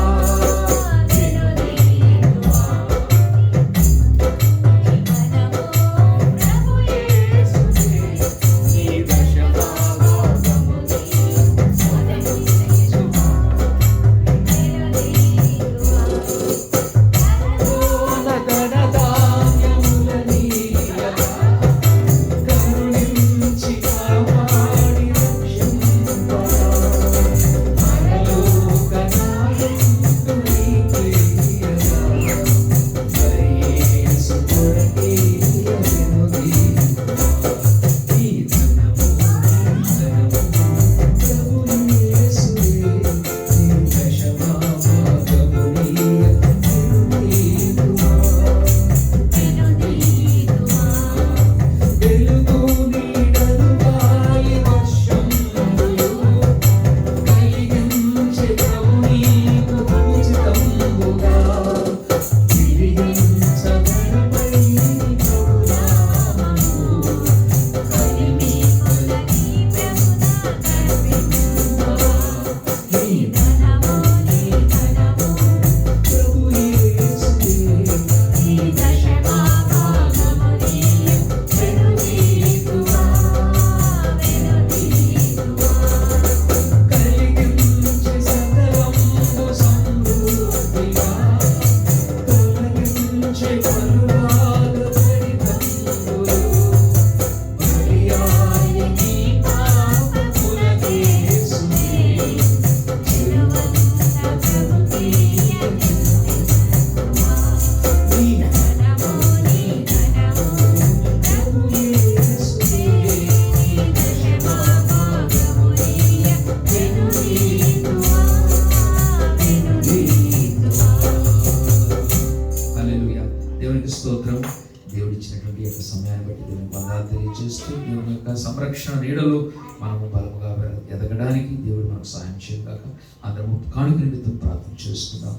సమయాన్ని బట్టి దేవుని వందనాలు తెలియజేస్తూ దేవుని యొక్క సంరక్షణ నీడలో మనము బలముగా ఎదగడానికి దేవుడు మనకు సహాయం చేయగాక. అందరము కానుక నిమిత్తం ప్రార్థన చేసుకుందాం.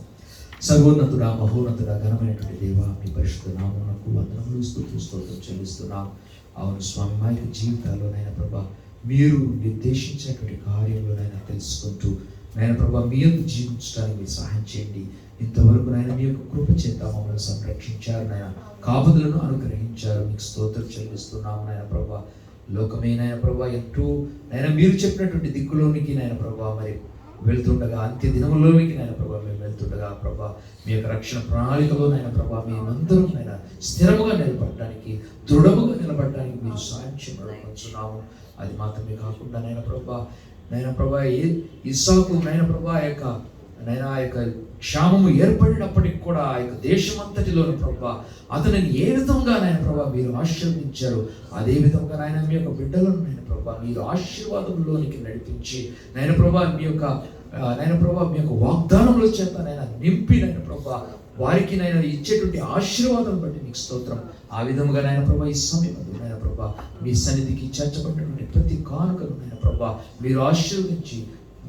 సర్వోన్నతుడా, మహోన్నతుడా, ఘనమైనటువంటి దేవ, మీ పరిశుద్ధ నామమునకు వందనములు, స్తుతులు, స్తోత్రం చెల్లిస్తున్నాం. అవును స్వామి, మా యొక్క జీవితాల్లోనైనా ప్రభా మీరు నిర్దేశించినటువంటి కార్యంలోనైనా తెలుసుకుంటూ నాయన ప్రభా మీ యొక్క జీవించడానికి మీరు సహాయం చేయండి. ఇంతవరకు నాయన మీ యొక్క కృప చేత మమ్మల్ని సంరక్షించారు, నాయన కాపుదలను అనుగ్రహించారు. మీకు స్తోత్రం చెల్లిస్తున్నాము నాయన ప్రభా. లోకమే నాయన ప్రభా ఎంతో నాయన మీరు చెప్పినటువంటి దిక్కులోనికి నాయన ప్రభా మరి వెళ్తుండగా, అంత్య దినములోనికి నాయన ప్రభా మేము వెళ్తుండగా ప్రభా మీ యొక్క రక్షణ ప్రణాళికలో నాయన ప్రభా మేమందరం నాయన స్థిరముగా నిలబడడానికి, దృఢముగా నిలబడడానికి మీరు సాయం చేయమనుకుంటున్నాము. అది మాత్రమే కాకుండా నాయన ప్రభా ఇస్సాకు నాయన ప్రభా ఆ యొక్క క్షామము ఏర్పడినప్పటికి కూడా ఆ యొక్క దేశమంతటిలోని ప్రభా అతనిని ఏ విధంగా నాయన ప్రభా మీరు ఆశీర్వదించారు, అదే విధంగా నాయన మీ యొక్క బిడ్డలను నాయన ప్రభా మీరు ఆశీర్వాదంలోనికి నడిపించి నాయన ప్రభా మీ యొక్క వాగ్దానముల చేత నాయన నింపి నాయన ప్రభా వారికి నాయన ఇచ్చేటువంటి ఆశీర్వాదం బట్టి నీకు స్తోత్రం. ఆ విధముగా నాయన ప్రభా ఈ సమయంలో నాయన ప్రభా మీ సన్నిధికి చేర్చబడినటువంటి ప్రతి కానుకను నాయన ప్రభా మీరు ఆశీర్వదించి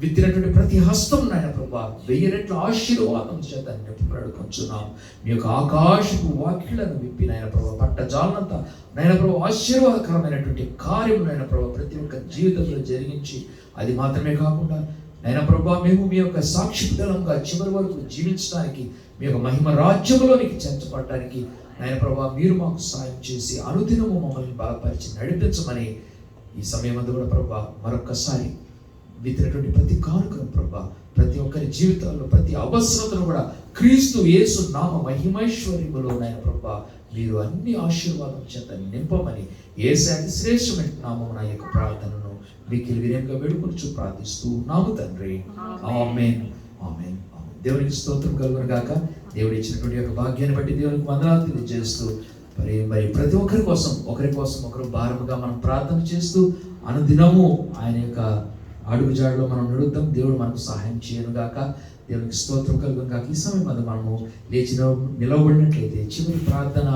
విత్తినటువంటి ప్రతి హస్తం నాయన ప్రభా 1000 రెట్ల ఆశీర్వాదం చేత నింపబడుకొంచున్నాం. మీ యొక్క ఆకాశపు వాకిళ్లను విప్పి నాయన ప్రభా పట్టజాలనంతా నాయన ప్రభా ఆశీర్వాదకరమైనటువంటి కార్యం నాయన ప్రభా ప్రతి ఒక్క జీవితంలో జరిగించి, అది మాత్రమే కాకుండా నాయన ప్రభా మేము మీ యొక్క సాక్షి బిడ్డలంగా చివరి వరకు జీవించడానికి, మీ యొక్క మహిమ రాజ్యంలోనికి చేర్చబడటానికి నాయన ప్రభా మీరు మాకు సాయం చేసి అనుదినము మమ్మల్ని బలపరిచి నడిపించమని ఈ సమయం అంతా కూడా ప్రభా మరొక్కసారి విత్తినటువంటి ప్రతి కానుకను ప్రభా ప్రతి ఒక్కరి జీవితాల్లో ప్రతి అవసరతను కూడా క్రీస్తు యేసు నామ మహిమైశ్వర్యములో నాయన ప్రభా మీరు అన్ని ఆశీర్వాదం చేత నింపమని యేసయ్య శ్రేష్టమైన నామమున నా యొక్క ప్రార్థనను మీకు వినయంగా వేడుకొనుచు ప్రార్థిస్తూ ఉన్నాము తండ్రి. ఆమేన్, ఆమేన్, ఆమేన్. దేవునికి స్తోత్రం కలుగును గాక. దేవుడు ఇచ్చినటువంటి యొక్క భాగ్యాన్ని బట్టి దేవునికి వందనాలు తెలియజేస్తూ మరి ప్రతి ఒక్కరి కోసం ఒకరు భారముగా మనం ప్రార్థన చేస్తూ అనుదినము ఆయన యొక్క అడుగుజాడులో మనం నడుద్దాం. దేవుడు మనకు సహాయం చేయను గాక. దేవునికి స్తోత్రం కలుగును గాక. ఈ సమయం అది మనము లేచి నిలవబడినట్లయితే చివరి ప్రార్థన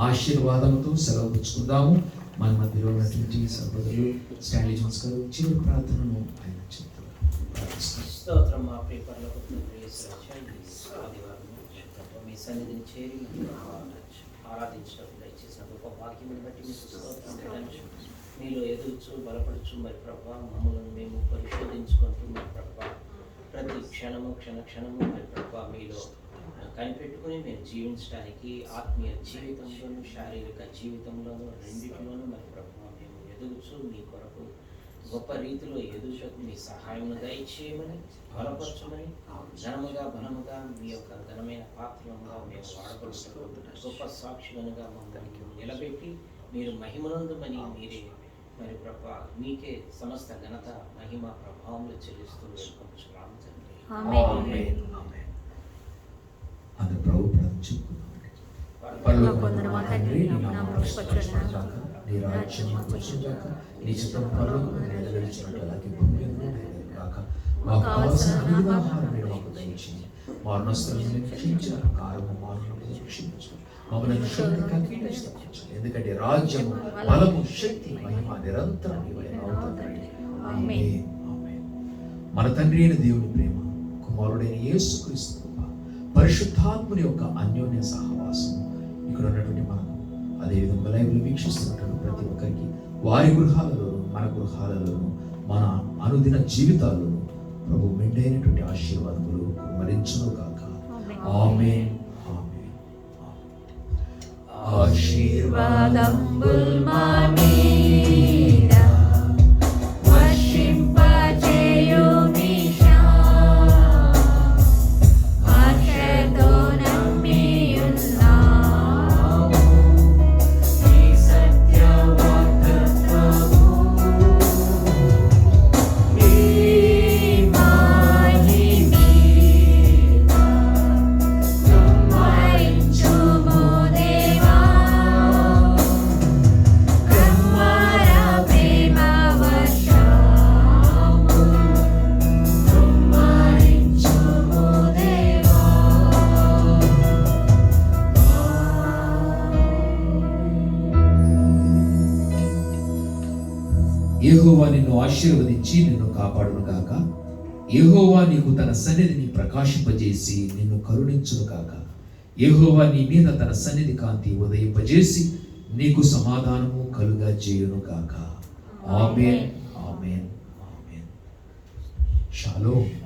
ఆశీర్వాదంతో సెలవు పుచ్చుకుందాము. మన మధ్యలో ఉన్నటువంటి సహోదరులు స్టాన్లీ జోన్స్ గారు చివరి ప్రార్థనను ఆయన చెప్తారు. స్తోత్రం. మా ప్రియపరలో మీ సన్నిధిని చేరి ఆరాధించడం దయచేసిన గొప్ప భాగ్యముని బట్టి మీకు స్తోత్రం. మీలో ఎదుగుచు బలపడుచు మరి ప్రభా మమ్మల్ని మేము పరిశోధించుకుంటూ మరి ప్రభా ప్రతి క్షణము మరి ప్రభా మీలో కనిపెట్టుకుని మేము జీవించడానికి ఆత్మీయ జీవితంలోను శారీరక జీవితంలోను రెండింటిలోనూ మరి ప్రభా మేము ఎదుగుచు మీ కొరకు గొప్ప రీతిలో ఎదుగుటకు మీ సహాయం దయచేయమని బలపరచమని బలముగా మీ యొక్క ఘనమైన పాత్రలుగా మేము వాడబడుతూ గొప్ప సాక్షులుగా మమ్మల్ని నిలబెట్టి మీరు మహిమనందుమని మీరే మరి ప్రభా మీకే సమస్త ఘనత మహిమ ప్రభావములు చెల్లిస్తూ వేడుకొంచున్నాము తండ్రి. ఆమేన్, ఆమేన్. అందరూ ప్రభు ప్రార్థన చెప్పుకుందామండి. పరలోకమందున్న మా తండ్రి, నీ నామము పరిశుద్ధపరచబడుగాక, నీ రాజ్యం వచ్చుగాక, నీ చిత్తము పరలోకమందు నెరవేర్చినట్టు అలాగే భూమి మీద నెరవేరుగాక. మాకు కావలసిన అనుదిన ఆహారం నేడు మాకు దయచేయండి. మా రుణస్థులను క్షమించారు, కారము మారులను క్షమించు, మమ్మల్ని శోధనకి తప్పించు. ఎందుకంటే రాజ్యము, బలము, శక్తి, మహిమ నిరంతరం నీవే అవుతుంది. ఆమేన్, ఆమేన్. మన తండ్రి అయిన దేవుని ప్రేమ, కుమారుడైన యేసుక్రీస్తు కృప, పరిశుద్ధాత్ముని యొక్క అన్యోన్య సహవాసం ఇక్కడ ఉన్నటువంటి మనకు, అదేవిధంగా లైవ్లో వీక్షిస్తున్నటువంటి ప్రతి ఒక్కరికి వారి గృహాలలోను మన గృహాలలోను మన అనుదిన జీవితాల్లోనూ ప్రభు మెండైనటువంటి ఆశీర్వాదములు కుమ్మరించును గాక. ఆమేన్, ఆమేన్, ఆమేన్. ఆశీర్వాదంబుల్ మా మీద వర్షింపజేయు మీషా, ఆశతో నమ్మియున్నాము ఈ సత్య వాగ్దానము. ఈ మాయి మీద కుమ్మరించుము దేవా, యెహోవా నిన్ను ఆశీర్వదించి నిన్ను కాపాడును గాక. యెహోవా నీకు తన సన్నిధిని ప్రకాశింపజేసి నిన్ను కరుణించును గాక. యెహోవా నీ మీద తన సన్నిధి కాంతి ఉదయింపజేసి నీకు సమాధానము కలుగా చేయును గాక. ఆమేన్, ఆమేన్, ఆమేన్. షాలోమ్.